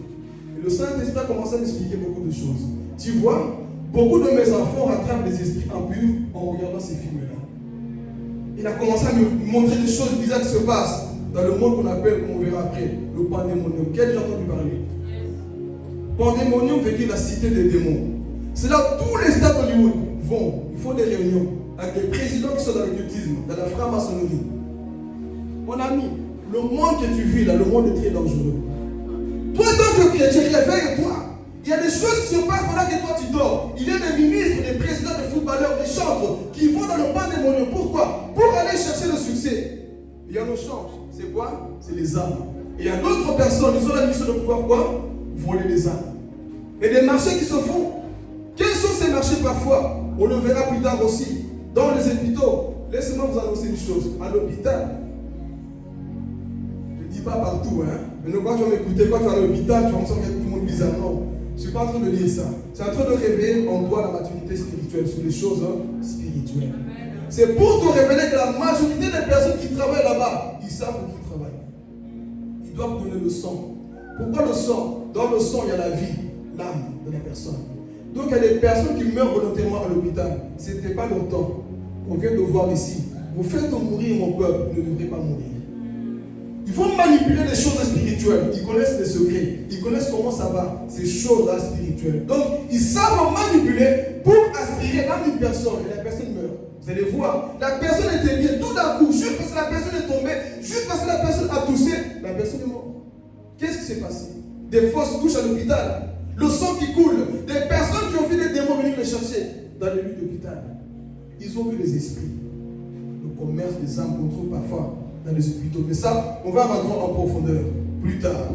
Et le Saint-Esprit a commencé à m'expliquer beaucoup de choses. Tu vois, beaucoup de mes enfants rattrapent les esprits impurs en regardant ces films-là. Il a commencé à me montrer des choses bizarres qui se passent dans le monde qu'on appelle, comme on verra après, le pandémonium. Qui a déjà entendu parler? Pandémonium veut dire la cité des démons. C'est là où tous les stars d'Hollywood vont. Ils font des réunions avec des présidents qui sont dans l'occultisme, dans la franc-maçonnerie. Mon ami, le monde que tu vis là, le monde est très dangereux. Toi, tant que chrétien, réveille-toi. Il y a des choses qui se passent pendant que toi tu dors. Il y a des ministres, des présidents, des footballeurs, des chantres qui vont dans le pandémonium. Pourquoi? Pour aller chercher le succès. Il y a nos chances. C'est quoi? C'est les âmes. Et il y a d'autres personnes, ils ont la mission de pouvoir quoi? Voler les âmes. Et des marchés qui se font. Quels sont ces marchés parfois? On le verra plus tard aussi. Dans les hôpitaux. Laissez-moi vous annoncer une chose. À l'hôpital, je ne dis pas partout, hein. Mais quand tu vas m'écouter, quand tu vas à l'hôpital, tu vas me sentir tout le monde bizarre. Non. Je ne suis pas en train de dire ça. C'est en train de révéler en toi la maturité spirituelle sur les choses spirituelles. C'est pour te révéler que la majorité des personnes qui travaillent là-bas, ils savent pour qui ils travaillent. Ils doivent donner le sang. Pourquoi le sang? Dans le sang, il y a la vie, l'âme de la personne. Donc il y a des personnes qui meurent volontairement à l'hôpital. Ce n'était pas leur temps. On vient de voir ici. Vous faites mourir mon peuple, vous ne devrez pas mourir. Ils vont manipuler les choses spirituelles. Ils connaissent les secrets. Ils connaissent comment ça va, ces choses-là spirituelles. Donc, ils savent manipuler pour aspirer l'âme d'une personne. Et la personne meurt. Vous allez voir, la personne était bien. Tout d'un coup, juste parce que la personne est tombée, juste parce que la personne a toussé, la personne est morte. Qu'est-ce qui s'est passé? Des fausses couches à l'hôpital. Le sang qui coule. Des personnes qui ont vu des démons venir les chercher dans les lits d'hôpital. Ils ont vu les esprits. Le commerce des âmes qu'on trouve parfois dans les hôpitaux. Mais ça, on va rentrer en profondeur plus tard.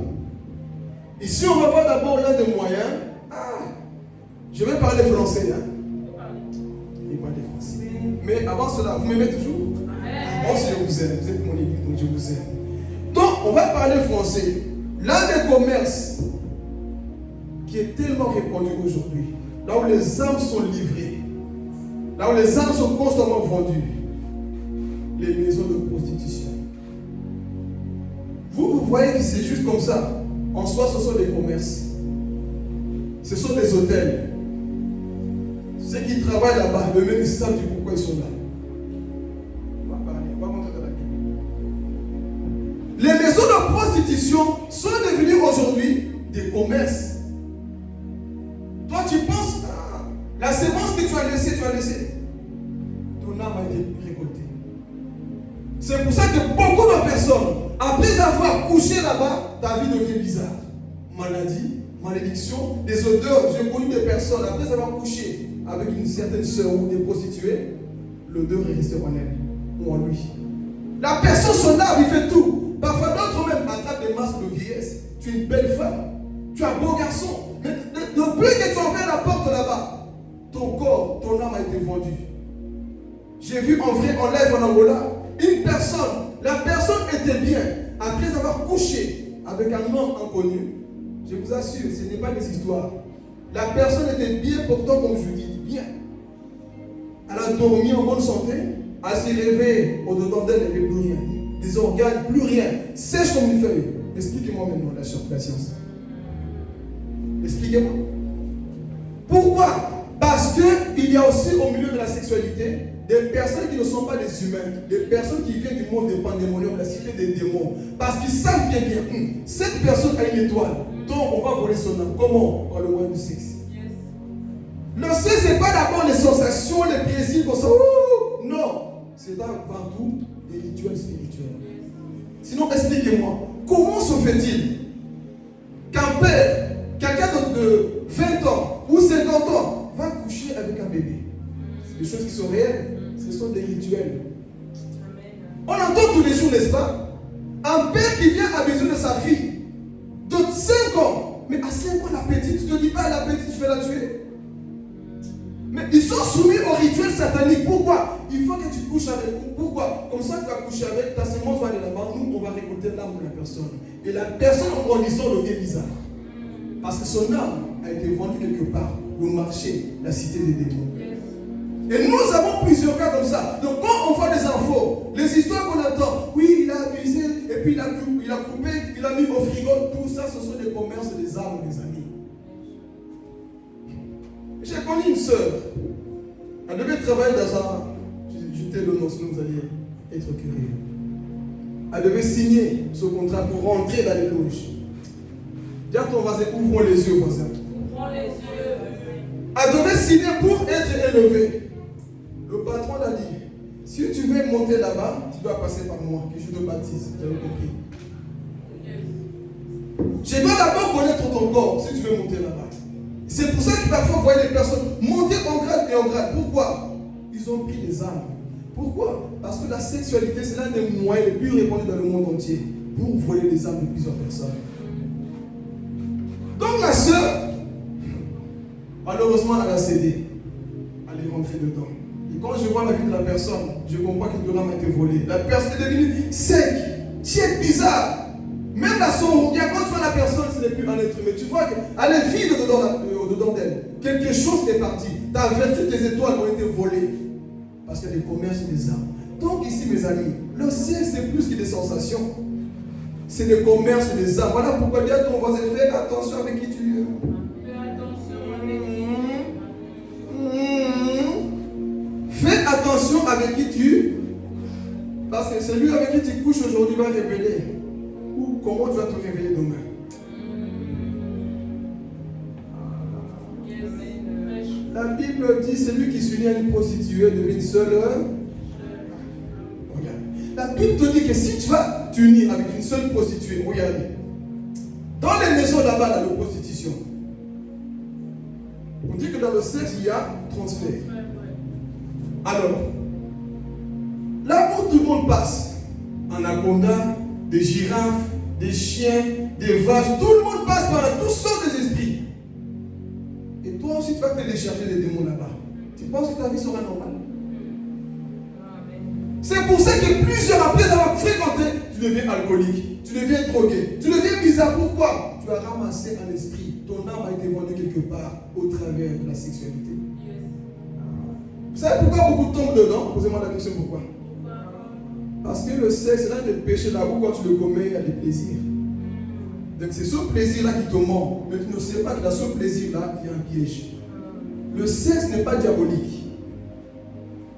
Ici, on va voir d'abord l'un des moyens. Je vais parler français. Hein? Je vais parler français. Mais avant cela, vous m'aimez toujours? Moi aussi, je vous aime. Vous êtes mon église, donc je vous aime. Donc, on va parler français. L'un des commerces qui est tellement répandu aujourd'hui, là où les âmes sont livrées, là où les âmes sont constamment vendues, les maisons de prostitution. Vous voyez que c'est juste comme ça. En soi, ce sont des commerces. Ce sont des hôtels. Ceux qui travaillent là-bas, eux-mêmes, ils savent du pourquoi ils sont là. On va parler, on va montrer dans la Bible. Les maisons de prostitution sont devenues aujourd'hui des commerces. Toi, tu penses, la sémence que tu as laissée. Ton âme a été récoltée. C'est pour ça que beaucoup de personnes, après avoir couché là-bas, ta vie devient bizarre. Maladie, malédiction, des odeurs. J'ai connu des personnes, après avoir couché avec une certaine sœur ou des prostituées, l'odeur est restée en elle ou en lui. La personne, son âme, il fait tout. Parfois, d'autres même attrapent des masques de vieillesse. Tu es une belle femme, tu es un beau garçon. Mais depuis que tu as ouvert la porte là-bas, ton corps, ton âme a été vendu. J'ai vu en vrai, en live en Angola, une personne, la personne était bien, après avoir couché avec un homme inconnu. Je vous assure, ce n'est pas des histoires. La personne était bien, pourtant, comme je vous dis, bien. Elle a dormi en bonne santé, elle s'est réveillée, au-dedans d'elle, il n'y avait plus rien. Des organes, plus rien. Sèche comme une feuille. Expliquez-moi maintenant la science. Expliquez-moi. Pourquoi? Parce qu'il y a aussi au milieu de la sexualité des personnes qui ne sont pas des humains, des personnes qui viennent du monde des pandémoniums, la cité des démons. Parce qu'ils savent bien, cette personne a une étoile, donc on va voler son âme. Comment? Par le moyen du sexe. Le sexe, ce n'est pas d'abord les sensations, les plaisirs, comme ça. Non, c'est avant tout des rituels spirituels. Sinon, expliquez-moi, comment se fait-il qu'un père, quelqu'un de 20 ans ou 50 ans, va coucher avec un bébé? C'est des choses qui sont réelles, ce sont des rituels. On entend tous les jours, n'est-ce pas? Un père qui vient à besoin de sa fille de 5 ans, mais à 5 ans, la petite, tu ne te dis pas la petite, je vais la tuer. Mais ils sont soumis au rituel satanique. Pourquoi? Il faut que tu couches avec nous. Pourquoi? Comme ça, tu vas coucher avec, ta sémence va aller là-bas, nous, on va récolter l'âme de la personne. Et la personne, en grandissant, devient bizarre. Parce que son âme a été vendue quelque part, le marché, la cité des démons. Et nous avons plusieurs cas comme ça. Donc quand on voit des infos, les histoires qu'on entend, oui, il a abusé, et puis il a coupé, il a mis au frigo, tout ça, ce sont des commerces des âmes, des amis. J'ai connu une sœur. Elle devait travailler dans un... Je t'ai le nom, sinon vous allez être curieux. Elle devait signer ce contrat pour rentrer dans les loges. Dis à ton voisin, ouvrons les yeux, voisin. Ouvrons les yeux. Elle devait signer pour être élevée. Le patron l'a dit, si tu veux monter là-bas, tu dois passer par moi, que je te baptise. J'avais compris. Je dois d'abord connaître ton corps si tu veux monter là-bas. C'est pour ça que parfois vous voyez des personnes monter en grade et en grade. Pourquoi? Ils ont pris des armes. Pourquoi? Parce que la sexualité, c'est l'un des moyens les plus répandus dans le monde entier pour voler les âmes de plusieurs personnes. Donc ma soeur, malheureusement, elle a cédé. Elle est rentrée dedans. Et quand je vois la vie de la personne, je comprends que ton âme a été volée. La personne est devenue sec, tiède, bizarre. Même la son, quand tu vois la personne, ce n'est plus un être humain. Tu vois qu'elle est vide au-dedans d'elle. Quelque chose est parti. Ta vertu, tes étoiles ont été volées. Parce qu'il y a des commerces des âmes. Donc ici, mes amis, le ciel, c'est plus que des sensations. C'est des commerces des âmes. Voilà pourquoi dire à ton voisin, fais attention avec qui tu es. Fais attention avec qui. Fais attention avec qui tu. Parce que celui avec qui tu couches aujourd'hui va révéler comment tu vas te réveiller demain. La Bible dit celui qui s'unit à une prostituée devient seul. Regarde. La Bible te dit que si tu vas t'unir avec une seule prostituée, regardez. Dans les maisons là-bas de prostitution, on dit que dans le sexe il y a transfert. Alors, là où tout le monde passe, anaconda, des girafes, des chiens, des vaches, tout le monde passe par là, tous sortent des esprits. Et toi aussi tu vas télécharger les démons là-bas. Tu penses que ta vie sera normale? C'est pour ça que plusieurs, après avoir fréquenté, tu deviens alcoolique, tu deviens drogué, tu deviens bizarre. Pourquoi? Tu as ramassé un esprit, ton âme a été vendue quelque part au travers de la sexualité. Vous savez pourquoi beaucoup tombent dedans? Posez-moi la question pourquoi. Parce que le sexe, c'est l'un des péchés là où quand tu le commets, il y a des plaisirs. Donc c'est ce plaisir-là qui te ment. Mais tu ne sais pas que dans ce plaisir-là, il y a un piège. Le sexe n'est pas diabolique.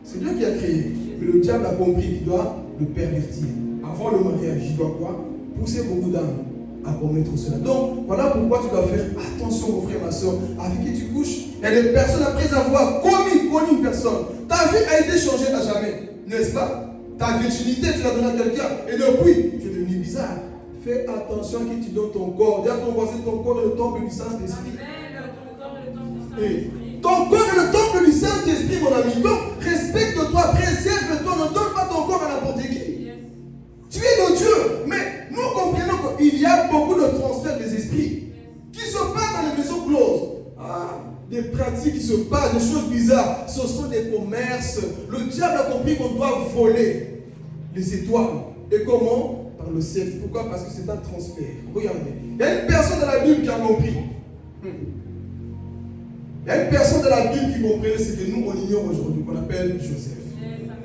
C'est Dieu qui a créé. Mais le diable a compris qu'il doit le pervertir. Avant le mariage, il doit quoi? Pousser beaucoup d'âmes à commettre cela. Donc, voilà pourquoi tu dois faire attention, mon frère, ma soeur, avec qui tu couches. Il y a des personnes, après avoir connu une personne, ta vie a été changée à jamais. N'est-ce pas? Ta virginité, tu l'as donnée à quelqu'un. Et depuis, tu es devenu bizarre. Fais attention à qui tu donnes ton corps. Dis à ton voisin, ton corps est le temple du Saint-Esprit. Ton corps est le temple du Saint-Esprit, mon ami. Donc, respecte-toi, préserve-toi, ne donne pas ton corps à n'importe qui. Tu es de Dieu, mais nous comprenons qu'il y a beaucoup de transferts des esprits qui se passent dans les maisons closes. Des pratiques qui se passent, des choses bizarres. Ce sont des commerces. Le diable a compris qu'on doit voler les étoiles. Et comment? Par le sexe. Pourquoi? Parce que c'est un transfert. Regardez. Il y a une personne dans la Bible qui a compris. Il y a une personne dans la Bible qui comprenait ce que nous on ignore aujourd'hui, qu'on appelle Joseph.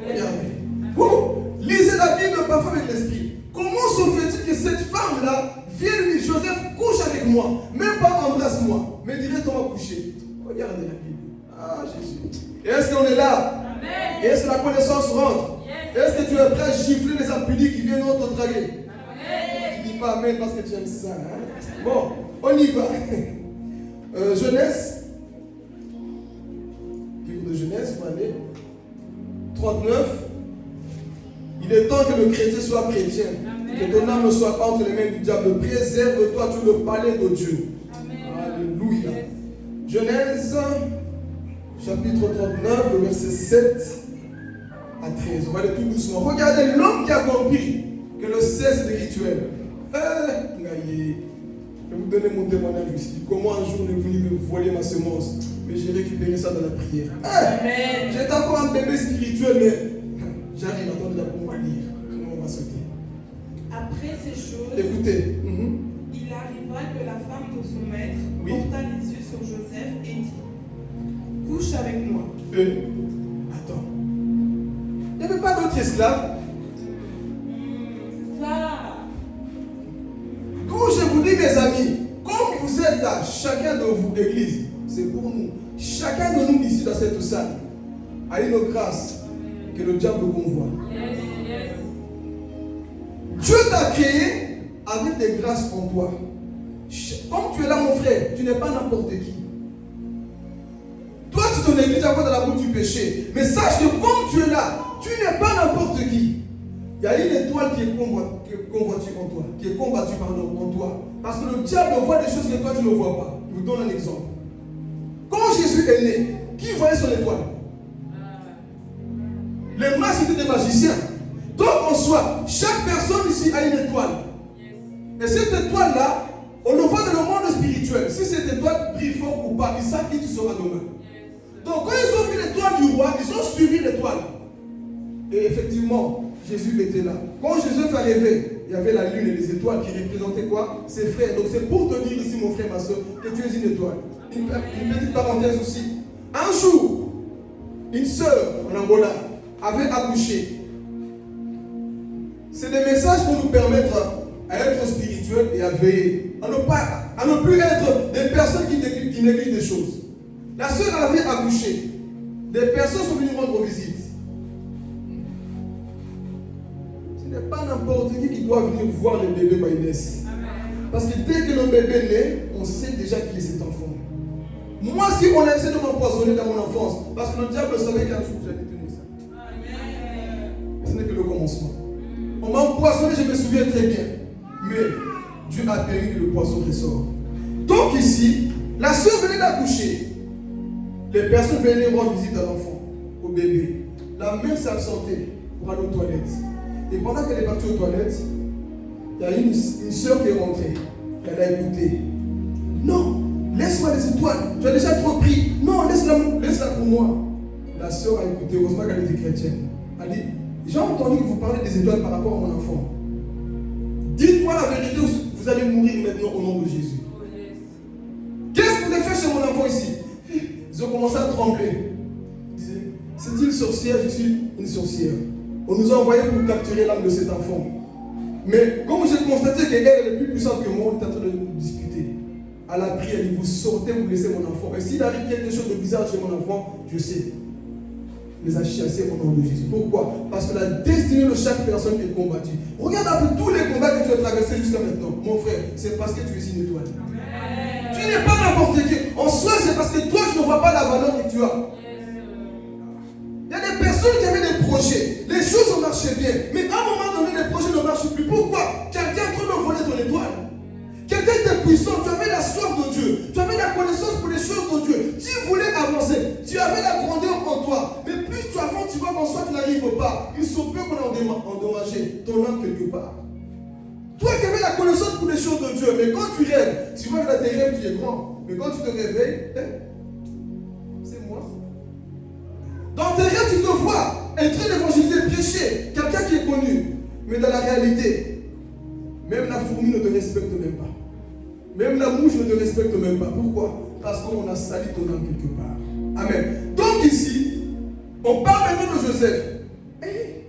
Regardez. Vous lisez la Bible parfois avec l'esprit. Comment se fait-il que cette femme-là vienne lui dire Joseph, couche avec moi, même pas embrasse-moi, mais directement coucher? Regardez la Bible. Jésus. Et est-ce qu'on est là? Amen. Et est-ce que la connaissance rentre? Yes. Est-ce que tu es prêt à gifler les impudiques qui viennent te draguer? Tu ne dis pas amen parce que tu aimes ça. Hein? Bon, on y va. Genèse. Livre de Genèse, vous allez. 39. Il est temps que le chrétien soit chrétien. Amen. Que ton âme ne soit pas entre les mains du diable. Préserve-toi, tu le palais de Dieu. Amen. Alléluia. Yes. Genèse, chapitre 39, le verset 7 à 13. On va aller tout doucement. Regardez l'homme qui a compris que le sexe est rituel. Je vais vous donner mon témoignage ici. Comment un jour on est venu me voler ma semence, mais j'ai récupéré ça dans la prière. J'étais encore un bébé spirituel, mais j'arrive à donner la pour moi lire. Comment on va sauter? Après ces choses, écoutez, il arriva que la femme de son maître porta les yeux sur Joseph et dit: couche avec moi. Attends. Il n'y avait pas d'autres esclaves? C'est ça. Comme je vous dis, mes amis, comme vous êtes là, chacun de vous, l'église, c'est pour nous. Chacun de nous ici dans cette salle a une grâce que le diable convoit. Yes, yes. Dieu t'a créé avec des grâces en toi. Comme tu es là, mon frère, tu n'es pas n'importe qui. Toi, tu te négliges encore dans la boue du péché. Mais sache que comme tu es là, tu n'es pas n'importe qui. Il y a une étoile qui est combattue en toi, en toi. Parce que le diable voit des choses que toi, tu ne vois pas. Je vous donne un exemple. Quand Jésus est né, qui voyait son étoile? Les mages étaient des magiciens. Donc en soi, chaque personne ici a une étoile. Et cette étoile-là, on le voit dans le monde spirituel. Si cette étoile brille fort ou pas, ils savent qui tu seras demain. Donc quand ils ont vu l'étoile du roi, ils ont suivi l'étoile. Et effectivement, Jésus était là. Quand Jésus est arrivé, il y avait la lune et les étoiles qui représentaient quoi? Ses frères. Donc c'est pour te dire ici, mon frère, ma soeur, que tu es une étoile. Une petite parenthèse aussi. Un jour, une sœur en Angola avait accouché. C'est des messages pour nous permettre à être spirituels et à veiller. À ne plus être des personnes qui négligent des choses. La sœur avait accouché. Des personnes sont venues rendre visite. Ce n'est pas n'importe qui doit venir voir le bébé quand il naît. Parce que dès que le bébé naît, on sait déjà qui est cet enfant. Moi, si on a essayé de m'empoisonner dans mon enfance, parce que le diable savait qu'un jour j'allais tenir ça. Mais ce n'est que le commencement. On m'a empoisonné, je me souviens très bien. Mais Dieu a permis que le poisson ressort. Donc ici, la soeur venait d'accoucher. Les personnes venaient rendre visite à l'enfant, au bébé. La mère s'est absentée pour aller aux toilettes. Et pendant qu'elle est partie aux toilettes, il y a une soeur qui est rentrée. Elle a écouté. Non, laisse-moi les étoiles. Tu as déjà trop pris. Non, laisse-la pour moi. La soeur a écouté. Heureusement qu'elle était chrétienne. Elle dit, j'ai entendu que vous parlez des étoiles par rapport à mon enfant. Dites-moi la vérité, vous allez mourir maintenant au nom de Jésus. Qu'est-ce que vous avez fait chez mon enfant ici? Ils ont commencé à trembler. Ils disaient, c'est une sorcière, je suis une sorcière. On nous a envoyés pour capturer l'âme de cet enfant. Mais comme j'ai constaté qu'elle est plus puissante que moi, on est en train de discuter. À la prière, elle dit, vous sortez, vous laissez mon enfant. Et s'il arrive quelque chose de bizarre chez mon enfant, je sais. Les a chassés au nom de Jésus. Pourquoi? Parce que la destinée de chaque personne est combattue. Regarde un peu tous les combats que tu as traversés jusqu'à maintenant. Mon frère, c'est parce que tu es une étoile. Tu n'es pas n'importe qui. En soi, c'est parce que toi, tu ne vois pas la valeur que tu as. Il y a des personnes qui avaient des projets. Les choses ont marché bien. Mais à un moment donné, les projets ne marchent plus. Pourquoi? Quelqu'un est en train de voler ton étoile. Quelqu'un était puissant. Tu avais la soif de Dieu. Tu avais la connaissance pour les choses de Dieu. Tu voulais avancer. Tu avais la grandeur en toi. Mais plus tu avances, tu vois qu'en soi, tu n'arrives pas. Il se peut qu'on ait endommagé ton âme quelque part. Toi qui avais la connaissance pour les choses de Dieu. Mais quand tu rêves, tu vois que dans tes rêves, tu es grand. Mais quand tu te réveilles, c'est moi. Dans tes rêves, tu te vois en train d'évangéliser, prêcher, quelqu'un qui est connu. Mais dans la réalité, même la fourmi ne te respecte même pas. Même la mouche ne te respecte même pas. Pourquoi? Parce qu'on a sali ton âme quelque part. Amen. Donc ici, on parle maintenant de Joseph. Et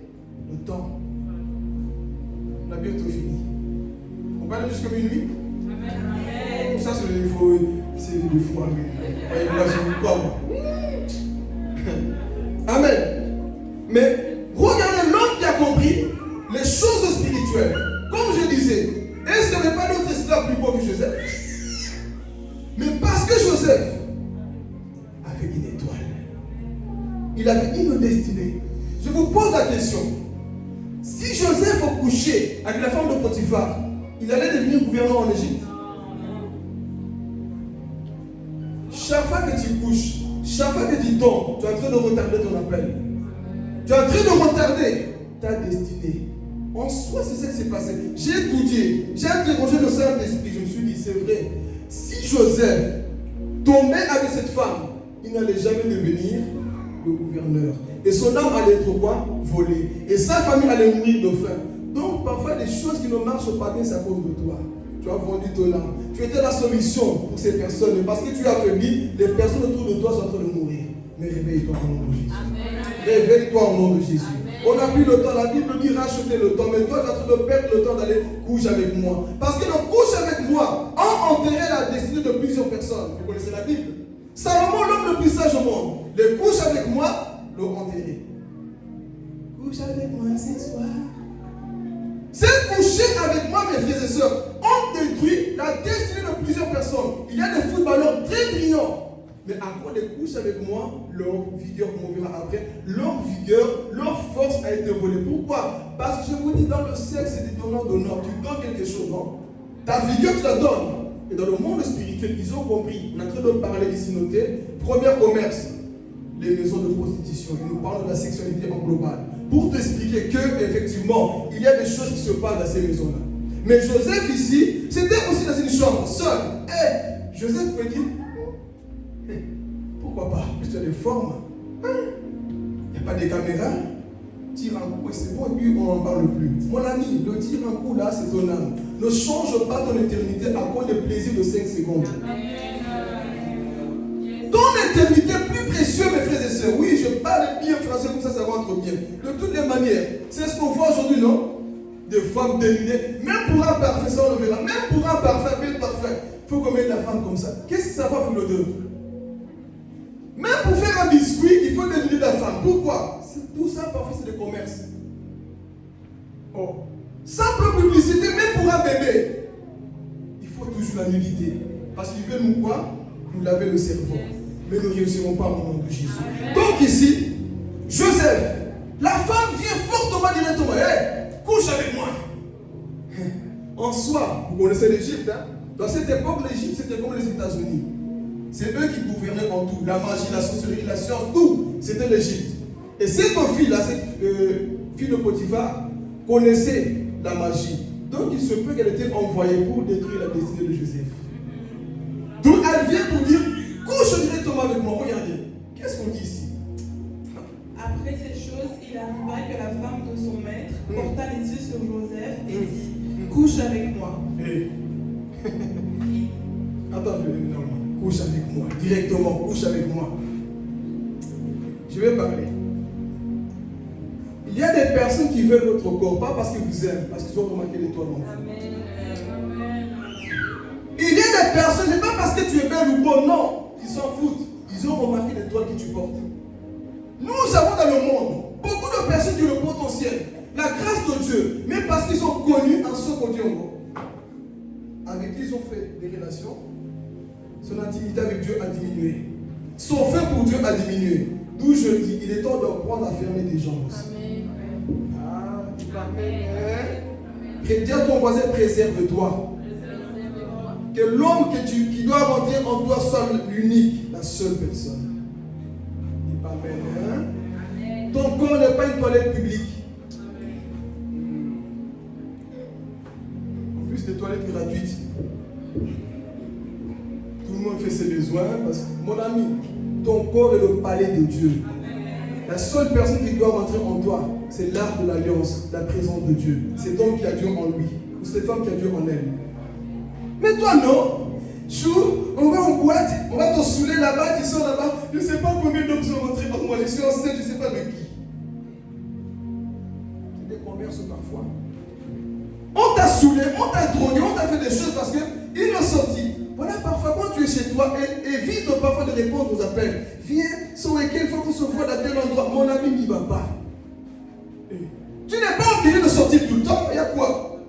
le temps, on a bientôt fini. On parle jusqu'à minuit. Amen. Ça, c'est le niveau, c'est le foi. Moi, je vous crois, moi. Amen. Mais regardez l'homme qui a compris les choses spirituelles. Comme je disais, est-ce qu'il n'y avait pas d'autre esclave plus beau que Joseph? Mais parce que Joseph avait une étoile, il avait une destinée. Je vous pose la question. Si Joseph a couché avec la femme de Potiphar, il allait devenir gouverneur en Égypte? Chaque fois que tu couches, chaque fois que tu tombes, tu es en train de retarder ton appel. Tu es en train de retarder ta destinée. En soi, c'est ça qui s'est passé. J'ai étudié, j'ai interrogé le Saint-Esprit. Je me suis dit, c'est vrai. Si Joseph tombait avec cette femme, il n'allait jamais devenir le gouverneur. Et son âme allait être quoi? Volée. Et sa famille allait mourir de faim. Donc, parfois, des choses qui ne marchent pas bien, c'est à cause de toi. Tu as vendu ton âme. Tu étais la solution pour ces personnes. Mais parce que tu as affaibli, les personnes autour de toi sont en train de mourir. Mais réveille-toi au nom de Jésus. Amen. Réveille-toi au nom de Jésus. Amen. On n'a plus le temps. La Bible dit racheter le temps. Mais toi, tu es en train de perdre le temps d'aller coucher avec moi. Parce que le couche avec moi a enterré la destinée de plusieurs personnes. Vous connaissez la Bible? Salomon, l'homme le plus sage au monde, les couche avec moi, l'ont enterré. Couche avec moi ce soir. C'est coucher avec moi, mes frères et sœurs. On détruit la destinée de plusieurs personnes. Il y a des footballeurs très brillants. Mais à cause des couches avec moi, leur vigueur, on verra après, leur vigueur, leur force a été volée. Pourquoi? Parce que je vous dis, dans le ciel, c'est des donnants-donnants. Tu donnes quelque chose, non? Ta vigueur, tu la donnes. Et dans le monde spirituel, ils ont compris. On est en train de parler ici, noté. Premier commerce, les maisons de prostitution. Ils nous parlent de la sexualité en global. Pour t'expliquer que, effectivement, il y a des choses qui se passent dans ces maisons-là. Mais Joseph ici, c'était aussi dans une chambre, seul. Et Joseph peut dire, pourquoi pas? Tu as des formes. Il n'y a pas de caméra. Tire un coup et c'est bon, et puis on n'en parle plus. Mon ami, le tir un coup là, c'est ton âme. Ne change pas ton éternité à cause des plaisirs de 5 secondes. Ton éternité plus précieuse, mes frères et sœurs. Oui, je parle bien français, comme ça rentre bien. De toutes les manières, c'est ce qu'on voit aujourd'hui, non? Des femmes dénudées. Même pour un parfait, ça on le verra. Même pour un parfait, bien parfait, il faut qu'on mette la femme comme ça. Qu'est-ce que ça va pour l'odeur? Même pour faire un biscuit, il faut dénuder la femme. Pourquoi? Tout ça, parfois, c'est des commerces. Oh. Simple publicité, même pour un bébé. Il faut toujours la nudité. Parce qu'ils veulent nous quoi? Nous laver le cerveau. Mais nous ne réussirons pas au nom de Jésus. Donc ici, Joseph, la femme vient fortement directement. Hey, couche avec moi. En soi, vous connaissez l'Égypte. Hein? Dans cette époque, l'Égypte, c'était comme les États-Unis. C'est eux qui gouvernaient en tout. La magie, la sorcellerie, la science, tout. C'était l'Égypte. Et cette fille-là, cette fille de Potiphar, connaissait la magie. Donc il se peut qu'elle était envoyée pour détruire la destinée de Joseph. Donc elle vient pour dire, couche directement avec moi. Regardez, qu'est-ce qu'on dit ici? Après cette chose, il arriva que la femme de son maître porta les yeux sur Joseph et dit, couche avec moi. Attends, non, couche avec moi, directement, couche avec moi. Je vais parler. Il Il y a des personnes qui veulent votre corps, pas parce qu'ils vous aiment, parce qu'ils ont remarqué l'étoile en vous. Il y a des personnes, ce n'est pas parce que tu es belle ou beau, non, ils s'en foutent. Ils ont remarqué l'étoile que tu portes. Nous avons dans le monde beaucoup de personnes qui ont le potentiel, la grâce de Dieu, mais parce qu'ils ont connu un seul Dieu avec qui ils ont fait des relations, son intimité avec Dieu a diminué. Son feu pour Dieu a diminué. D'où je dis, il est temps d'apprendre à fermer des jambes aussi. Que Dieu ton voisin préserve-toi. Que l'homme qui doit rentrer en toi soit l'unique, la seule personne. Amen. Ton corps n'est pas une toilette publique. En plus, des toilettes gratuites. Tout le monde fait ses besoins. Parce que, mon ami, ton corps est le palais de Dieu. La seule personne qui doit rentrer en toi, c'est l'arche de l'alliance, la présence de Dieu. Cet homme qui a Dieu en lui, ou cette femme qui a Dieu en elle. Mais toi, non. Chou, on va en boîte, on va te saouler là-bas, tu sors là-bas. Je ne sais pas combien d'hommes sont rentrés en moi. Je suis enceinte, je ne sais pas de qui. C'est des commerces parfois. On t'a saoulé, on t'a drogué, on t'a fait des choses parce qu'ils l'ont sorti. Voilà, parfois, quand tu es chez toi, évite parfois de répondre aux appels. Viens, ce week-end, il faut qu'on se voit dans tel endroit. Mon ami n'y va pas. Tu n'es pas obligé de sortir tout le temps. Il y a quoi?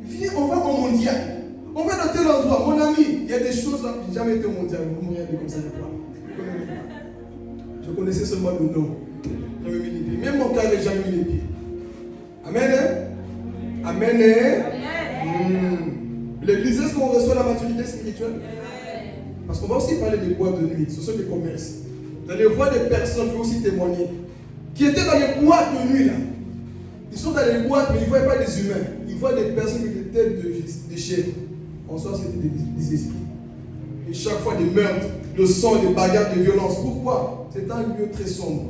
Viens, on va au mondial. On va dans tel endroit. Mon ami, il y a des choses là. Je n'ai jamais été au mondial. Vous me regardez comme ça, je connaissais seulement le nom. J'avais mis les pieds. Même mon cœur, j'ai jamais mis les pieds. Amen. Hein? Amen. Hein? L'église, est-ce qu'on reçoit la maturité spirituelle? Parce qu'on va aussi parler des boîtes de nuit. Ce sont des commerces. Vous allez voir des personnes, je vais aussi témoigner, qui étaient dans les boîtes de nuit là. Ils sont dans les boîtes, mais ils ne voient pas des humains. Ils voient des personnes avec des têtes de chèvres. En soi, c'était des esprits. Et chaque fois, des meurtres, de sang, des bagarres, des violences. Pourquoi? C'est un lieu très sombre.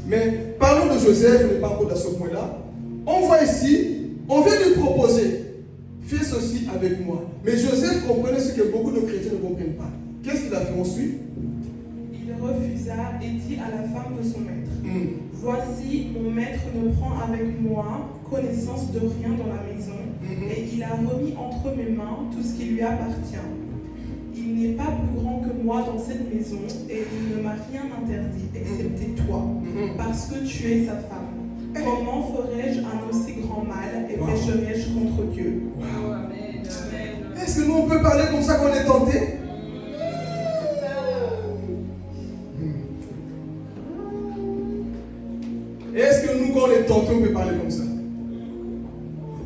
Mais parlons de Joseph, on n'est pas encore dans ce point-là. On voit ici, on vient lui proposer, fais ceci avec moi. Mais Joseph comprenait ce que beaucoup de chrétiens ne comprennent pas. Qu'est-ce qu'il a fait ensuite? Il refusa et dit à la femme de son maître, voici, mon maître ne prend avec moi connaissance de rien dans la maison, et il a remis entre mes mains tout ce qui lui appartient. Il n'est pas plus grand que moi dans cette maison, et il ne m'a rien interdit, excepté toi, parce que tu es sa femme. Comment ferais-je un aussi grand mal, et pécherais-je contre Dieu? Est-ce que nous on peut parler comme ça qu'on est tenté? Est-ce que nous, quand on est tenté, on peut parler comme ça?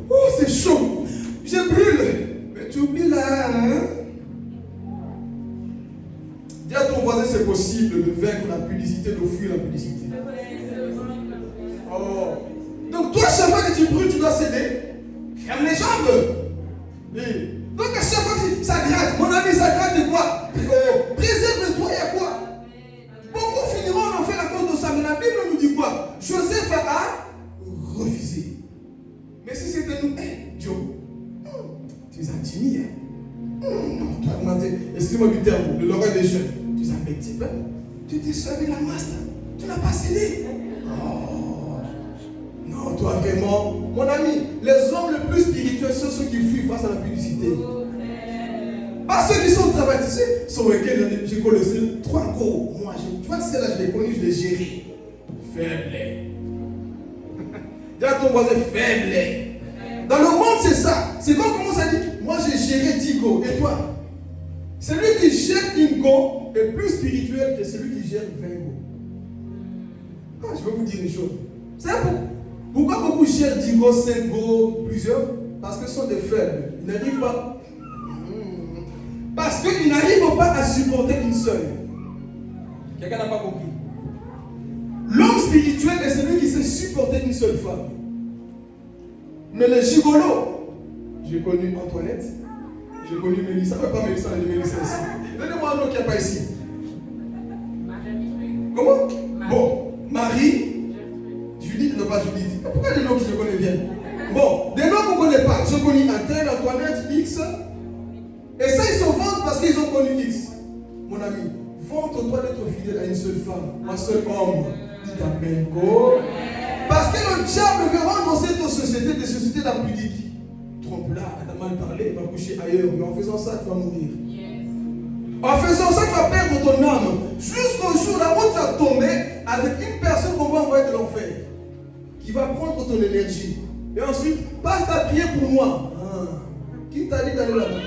Oh, c'est chaud! Je brûle! Mais tu oublies là, hein? Dis à ton voisin, c'est possible de vaincre la publicité, de fuir la publicité. Oh! Donc, toi, chaque fois que tu brûles, tu dois céder. Ferme les jambes! Oui. Donc, à chaque fois que ça gratte, mon ami, ça gratte de quoi? Préserve-toi, il y a quoi? Beaucoup finiront en enfer à cause de ça, mais la Bible nous dit quoi? Joseph a refusé. Mais si c'était nous, Dieu, tu es intimidé. Excuse-moi du terme, le langage des jeunes. Tu es un petit peu. Tu t'es sauvé la masse, tu n'as pas cédé. Oh. Non, toi vraiment, mon ami, les hommes les plus spirituels sont ceux qui fuient face à la publicité. Pas ceux qui sont traumatisés, sur lesquels j'ai connaissé 3 gros. Moi, tu vois, celle-là, je l'ai connu, je l'ai géré. Faible. Dis à ton voisin, faible. Dans le monde, c'est ça. C'est quand on commence à dire, moi j'ai géré 10 go. Et toi? Celui qui gère une go est plus spirituel que celui qui gère 20 go. Ah, je vais vous dire une chose. C'est pourquoi beaucoup gèrent 10 go, 5 go, plusieurs? Parce que ce sont des faibles. Ils n'arrivent pas. Parce qu'ils n'arrivent pas à supporter une seule. Quelqu'un n'a pas compris. L'homme spirituel est celui qui sait supporter une seule femme. Mais les gigolos, j'ai connu Antoinette, j'ai connu Mélissa, pas Mélissa, elle est Mélissa ici. Donnez-moi un nom qui n'y a pas ici. Comment? Bon, Marie, Judith, non pas Judith. Pourquoi les noms que je connais bien? Bon, des noms qu'on ne connaît pas. Je connais Antoine, Antoinette, X. Et ça, ils se vendent parce qu'ils ont connu X. Mon ami, vante-toi d'être fidèle à une seule femme, un seul homme. Dis Amen. Parce que le diable veut rendre cette société des sociétés d'impudiques. Trompe-la, elle t'a mal parlé, elle va coucher ailleurs. Mais en faisant ça, tu vas mourir. En faisant ça, tu vas perdre ton âme. Jusqu'au jour là où tu vas tomber avec une personne qu'on va envoyer de l'enfer. Qui va prendre ton énergie. Et ensuite, passe ta prière pour moi. Qui t'a dit d'aller là-bas?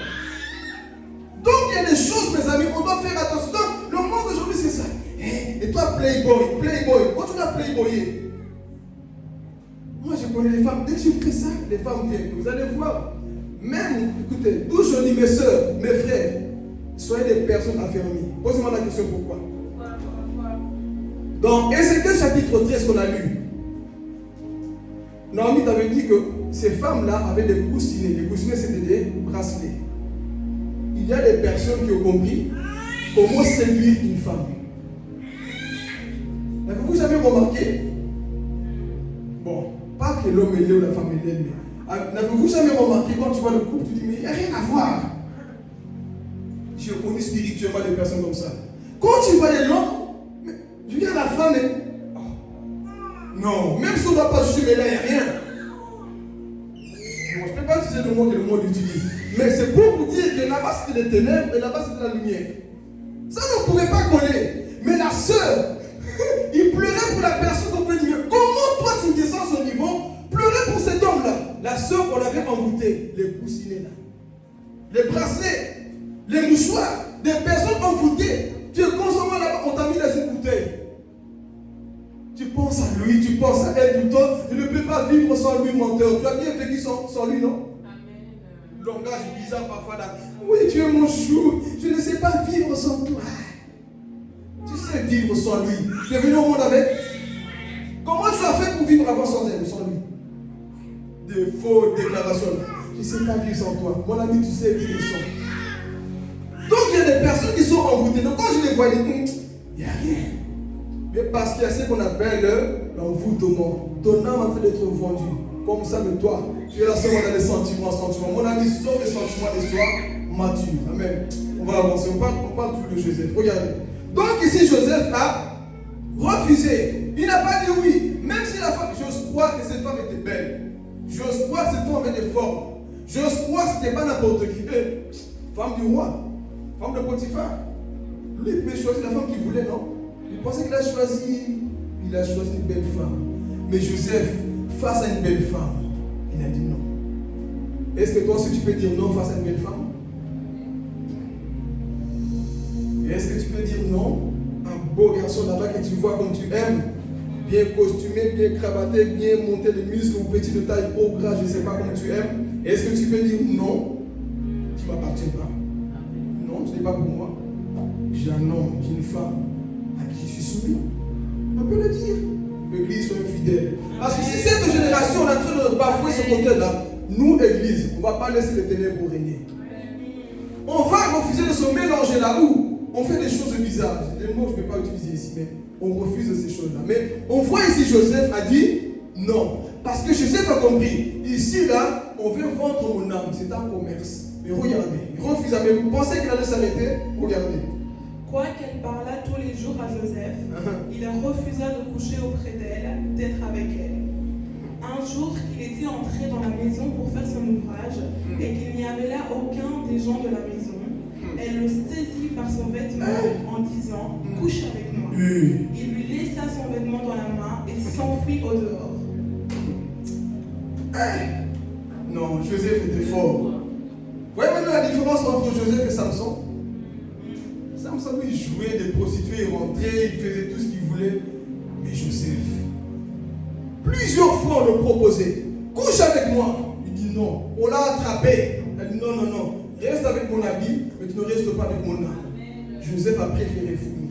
Donc il y a des choses, mes amis, on doit faire attention. Donc, le monde aujourd'hui, c'est ça. Et toi, playboy, continue à playboyer. Moi, je connais les femmes. Dès que je fais ça, les femmes viennent. Vous allez voir. Même, écoutez, d'où je dis mes soeurs, mes frères, soyez des personnes affermies. Posez-moi la question pourquoi. Dans Ézéchiel chapitre 13 qu'on a lu, Naomi t'avait dit que ces femmes-là avaient des coussinets. Les coussinets, c'était des bracelets. Il y a des personnes qui ont compris comment séduire une femme. N'avez-vous jamais remarqué? Bon, pas que l'homme est laid ou la femme est laide, mais n'avez-vous jamais remarqué quand tu vois le couple, tu dis, mais il n'y a rien à voir. J'ai connu spirituellement des personnes comme ça. Quand tu vois l'homme, tu dis à la femme, non, même si on ne doit pas juger, mais là, il n'y a rien. Bon, je ne peux pas utiliser le mot que le monde utilise. Mais c'est pour vous dire que là-bas c'était les ténèbres et là-bas c'était la lumière. Ça ne pouvait pas coller. Mais la sœur, il pleurait pour la personne qu'on peut dire. Comment toi tu descends à son niveau, pleurer pour cet homme-là? La sœur, on l'avait envoûtée. Les coussinets là, les bracelets, les mouchoirs, des personnes envoûtées. Tu es constamment là-bas, on t'a mis dans une bouteille. Tu penses à lui, tu penses à elle tout le temps. Tu ne peux pas vivre sans lui, menteur. Tu as bien vécu sans lui, non? Langage bizarre parfois là. Oui, tu es mon chou. Je ne sais pas vivre sans toi. Tu sais vivre sans lui. Tu es venu au monde avec. Comment tu as fait pour vivre avant sans elle, sans lui? Des fausses déclarations. Je ne sais pas vivre sans toi. Mon ami, tu sais vivre sans. Donc il y a des personnes qui sont envoûtées. Donc quand je les vois, il n'y a rien. Mais parce qu'il y a ce qu'on appelle l'envoûtement. Ton âme est en train d'être vendue. Comme ça de toi. Tu es là seulement dans les sentiments. Mon ami, sort les sentiments des soirs matures. Amen. On va avancer. On parle toujours de Joseph. Regardez. Donc ici, Joseph a refusé. Il n'a pas dit oui. Même si la femme, j'ose croire que cette femme était belle. J'ose croire que cette femme avait des formes. J'ose croire que ce n'était pas n'importe qui. Femme du roi. Femme de Potiphar. Lui, il peut choisir la femme qu'il voulait, non? Il pensait qu'il a choisi. Il a choisi une belle femme. Mais Joseph, face à une belle femme, il a dit non. Est-ce que toi aussi tu peux dire non face à une belle femme? Et est-ce que tu peux dire non à un beau garçon là-bas que tu vois comme tu aimes, bien costumé, bien cravaté, bien monté de muscles ou petit de taille, gros gras, je ne sais pas comment tu aimes? Est-ce que tu peux dire non? Tu ne m'appartiens pas. Non, ce n'est pas pour moi. J'ai un homme, j'ai une femme à qui je suis soumis. On peut le dire. L'église soit fidèle. Parce que si cette génération est en train de bafouer ce côté-là, nous, église, on ne va pas laisser les ténèbres régner. On va refuser de se mélanger là où on fait des choses bizarres. Des mots que je ne peux pas utiliser ici, mais on refuse ces choses-là. Mais on voit ici Joseph a dit non. Parce que Joseph a compris. Ici, là, on veut vendre mon âme. C'est un commerce. Mais regardez, il refusa. Mais vous pensez qu'il allait s'arrêter? Regardez. Quoiqu'elle parlât tous les jours à Joseph, il refusa de coucher auprès d'elle, d'être avec elle. Un jour qu'il était entré dans la maison pour faire son ouvrage et qu'il n'y avait là aucun des gens de la maison, elle le saisit par son vêtement en disant « Couche avec moi ». Il lui laissa son vêtement dans la main et s'enfuit au dehors. Non, Joseph était fort. Vous voyez maintenant la différence entre Joseph et Samson? Samson, il jouait des prostituées, il rentrait, il faisait tout ce qu'il voulait. Mais Joseph, plusieurs fois on le proposait. Couche avec moi. Il dit non. On l'a attrapé. Elle dit non. Reste avec mon habit, mais tu ne restes pas avec mon âme. Joseph a préféré fuir.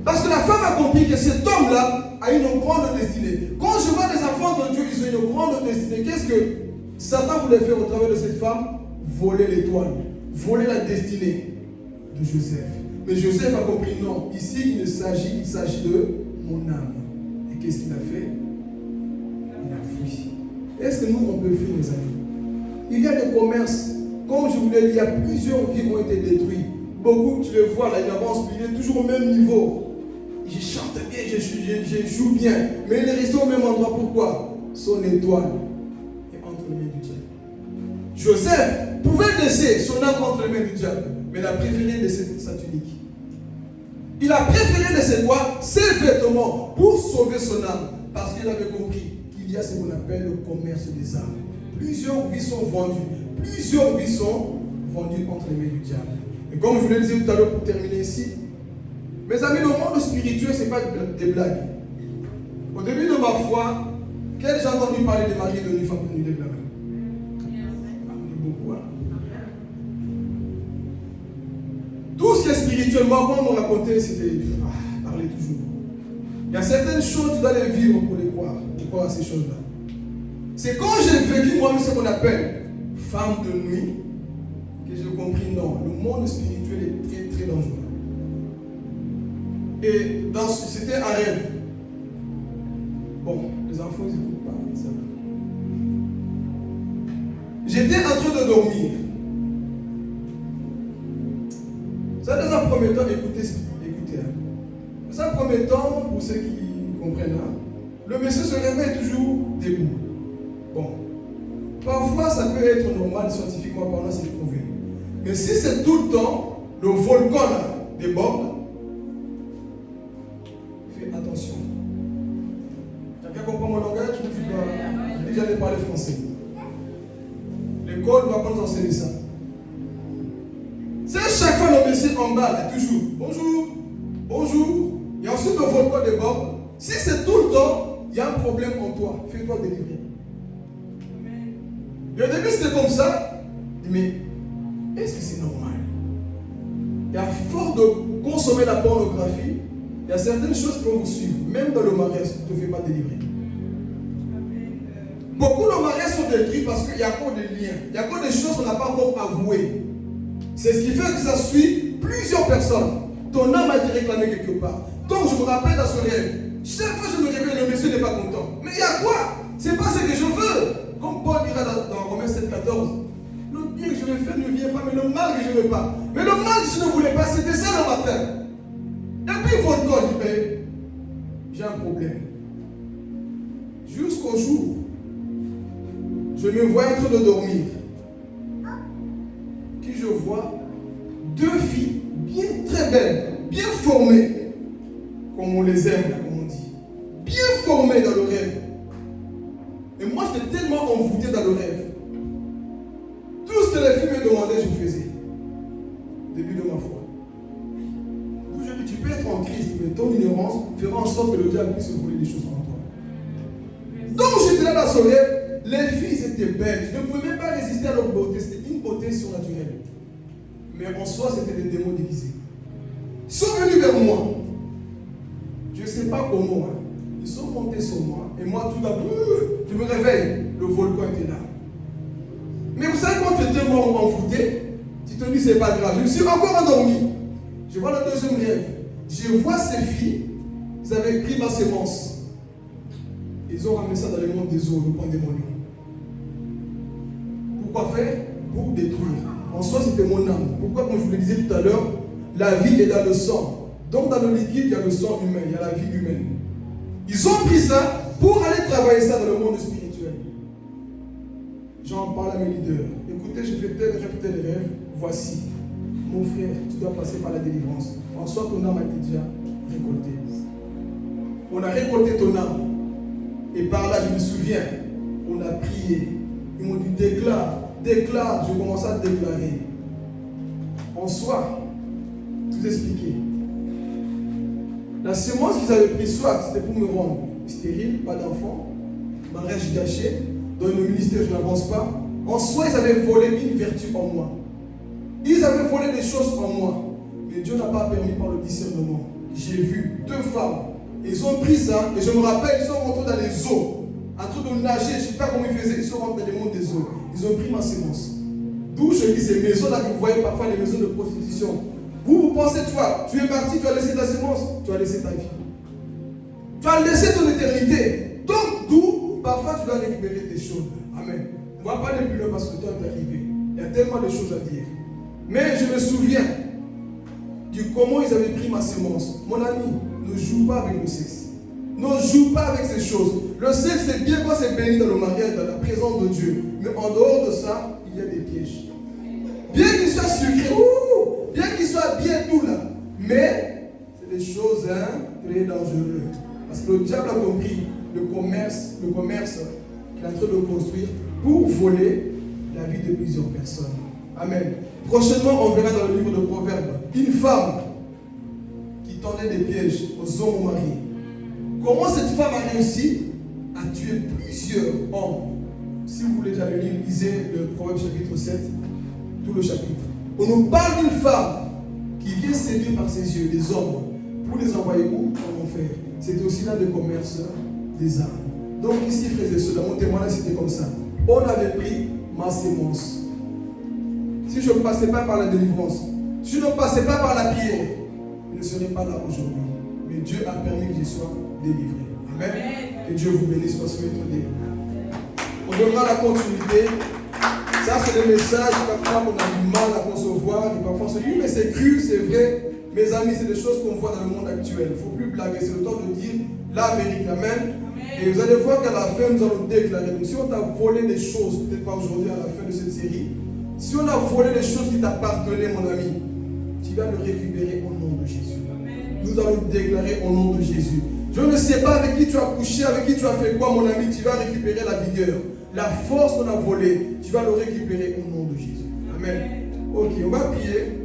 Parce que la femme a compris que cet homme-là a une grande destinée. Quand je vois les enfants de Dieu, ils ont une grande destinée. Qu'est-ce que Satan voulait faire au travers de cette femme? Voler l'étoile, voler la destinée de Joseph. Mais Joseph a compris, non, ici il s'agit de mon âme. Et qu'est-ce qu'il a fait? Il a fui. Est-ce que nous on peut fuir, mes amis? Il y a des commerces, comme je vous l'ai dit, il y a plusieurs vies qui ont été détruites. Beaucoup, tu les vois là, ils avancent, il est toujours au même niveau. Je chante bien, je joue bien. Mais il est resté au même endroit. Pourquoi? Son étoile est entre les mains du diable. Joseph pouvait laisser son âme entre les mains du diable, mais il a préféré laisser sa tunique. Il a préféré laisser quoi? Ses vêtements pour sauver son âme. Parce qu'il avait compris qu'il y a ce qu'on appelle le commerce des âmes. Plusieurs vies sont vendues. Plusieurs vies sont vendues entre les mains du diable. Et comme je vous le disais tout à l'heure pour terminer ici, mes amis, le monde spirituel, ce n'est pas des blagues. Au début de ma foi, quel j'ai entendu parler des maris de femmes venues des blagues? Beaucoup, hein? Tout ce qui est spirituel, moi, quand on me racontait, c'était parler toujours. Il y a certaines choses, tu dois les vivre pour les croire à ces choses-là. C'est quand j'ai vécu moi-même ce qu'on appelle femme de nuit que j'ai compris, non, le monde spirituel est très très dangereux. Et c'était un rêve. Bon, les enfants, ils n'écoutent pas, ça va. J'étais en train de dormir. Ça, dans un premier temps, écoutez. Dans un premier temps, pour ceux qui comprennent, le monsieur se réveille toujours debout. Bon. Parfois, ça peut être normal, scientifiquement parlant, c'est prouvé. Mais si c'est tout le temps, le volcan là, déborde, fais attention. Quelqu'un comprend mon langage? Déjà, je parle français. L'école va pas nous enseigner ça. C'est chaque fois le monsieur en bas, toujours bonjour. Et ensuite le volcan déborde. Si c'est tout le temps, il y a un problème en toi. Fais-toi délivrer. Et au début c'était comme ça. Mais est-ce que c'est normal? Et à force de consommer la pornographie, il y a certaines choses qui vont vous suivre. Même dans le mariage, tu ne te fais pas délivrer. Beaucoup de mariages sont détruits parce qu'il y a encore des liens. Il y a encore des choses qu'on n'a pas encore avouées. C'est ce qui fait que ça suit plusieurs personnes. Ton âme a été réclamée quelque part. Donc je me rappelle dans ce rêve. Chaque fois que je me réveille, le monsieur n'est pas content. Mais il y a quoi? C'est pas ce que je veux. Comme Paul dira dans Romains 7,14. Le bien que je vais faire ne vient pas, mais le mal que je ne veux pas. Mais le mal que je ne voulais pas, c'était ça le matin. Et puis votre corps, je dis, j'ai un problème. Jusqu'au jour, je me vois en train de dormir. Qui je vois deux filles bien très belles, bien formées, comme on les aime, là, comme on dit. Bien formées dans le rêve. Et moi, j'étais tellement envoûté dans le rêve. Tout ce que les filles me demandaient, je faisais. Début de ma foi. Je dis, tu peux être en Christ, mais ton ignorance fera en sorte que le diable puisse voler des choses en toi. Donc, j'étais là dans ce rêve. Les filles étaient belles. Je ne pouvais même pas résister à leur beauté. C'était une beauté surnaturelle. Mais en soi, c'était des démons déguisés. Ils sont venus vers moi. Je ne sais pas comment. Ils sont montés sur moi. Et moi, tout à coup, je me réveille. Le volcan était là. Mais vous savez, quand tu es tellement envoûté, tu te dis, c'est pas grave. Je me suis encore endormi. Je vois le deuxième rêve. Je vois ces filles. Ils avaient pris ma sémence. Ils ont ramené ça dans le monde des eaux, le point démoniaque. Pourquoi faire? Pour détruire. En soi, c'était mon âme. Pourquoi, comme je vous le disais tout à l'heure, la vie est dans le sang. Donc, dans le liquide, il y a le sang humain, il y a la vie humaine. Ils ont pris ça pour aller travailler ça dans le monde spirituel. J'en parle à mes leaders. Écoutez, j'ai fait tel rêve. Voici, mon frère, tu dois passer par la délivrance. En soi, ton âme a été déjà récoltée. On a récolté ton âme. Et par là, je me souviens, on a prié. Ils m'ont dit, déclare. Je commence à déclarer. En soi, tout expliquer. La semence qu'ils avaient pris, soit c'était pour me rendre stérile, pas d'enfant, mariage gâché, dans le ministère je n'avance pas. En soi, ils avaient volé une vertu en moi. Ils avaient volé des choses en moi. Mais Dieu n'a pas permis par le discernement. J'ai vu deux femmes. Ils ont pris ça, et je me rappelle, ils sont rentrés dans les eaux, en train de nager, je ne sais pas comment ils faisaient, ils sont rentrés dans les mondes des eaux. Ils ont pris ma sémence. D'où je dis ces maisons-là que vous voyez parfois, les maisons de prostitution. Vous pensez, tu es parti, tu as laissé ta sémence, tu as laissé ta vie. Tu as laissé ton éternité. Donc, d'où, parfois, tu dois récupérer des choses. Amen. On ne va pas aller plus loin parce que le temps est arrivé. Il y a tellement de choses à dire. Mais je me souviens du comment ils avaient pris ma sémence. Mon ami, ne joue pas avec le sexe. Ne joue pas avec ces choses. Le sexe, c'est bien quand c'est béni dans le mariage, dans la présence de Dieu. Mais en dehors de ça, il y a des pièges. Bien qu'il soit sucré, bien qu'il soit bien doux là, mais c'est des choses très dangereuses. Parce que le diable a compris le commerce qu'il est en train de construire pour voler la vie de plusieurs personnes. Amen. Prochainement, on verra dans le livre de Proverbes une femme qui tendait des pièges aux hommes mariés. Comment cette femme a réussi à tuer plusieurs hommes? Si vous voulez déjà le lire, lisez le Proverbe chapitre 7, tout le chapitre. On nous parle d'une femme qui vient séduire par ses yeux les hommes pour les envoyer où? En enfer. C'était aussi là le commerce des âmes. Donc ici, frères et sœurs, dans mon témoignage, c'était comme ça. On avait pris ma sémence. Si je ne passais pas par la délivrance, si je ne passais pas par la prière, je ne serais pas là aujourd'hui. Mais Dieu a permis que je sois délivré. Amen. Que Dieu vous bénisse pour se mettre délivré. On donnera la continuité. Ça, c'est des messages parfois qu'on a du mal à concevoir. Et parfois on se dit, mais c'est cru, c'est vrai. Mes amis, c'est des choses qu'on voit dans le monde actuel. Il ne faut plus blaguer. C'est le temps de dire la vérité. Amen. Et vous allez voir qu'à la fin, nous allons déclarer. Donc, si on t'a volé des choses, peut-être pas aujourd'hui à la fin de cette série, si on a volé des choses qui t'appartenaient, mon ami, tu vas le récupérer au nom de Jésus. Nous allons déclarer au nom de Jésus. Je ne sais pas avec qui tu as couché, avec qui tu as fait quoi, mon ami, tu vas récupérer la vigueur. La force qu'on a volée, tu vas le récupérer au nom de Jésus. Amen. Ok, on va prier.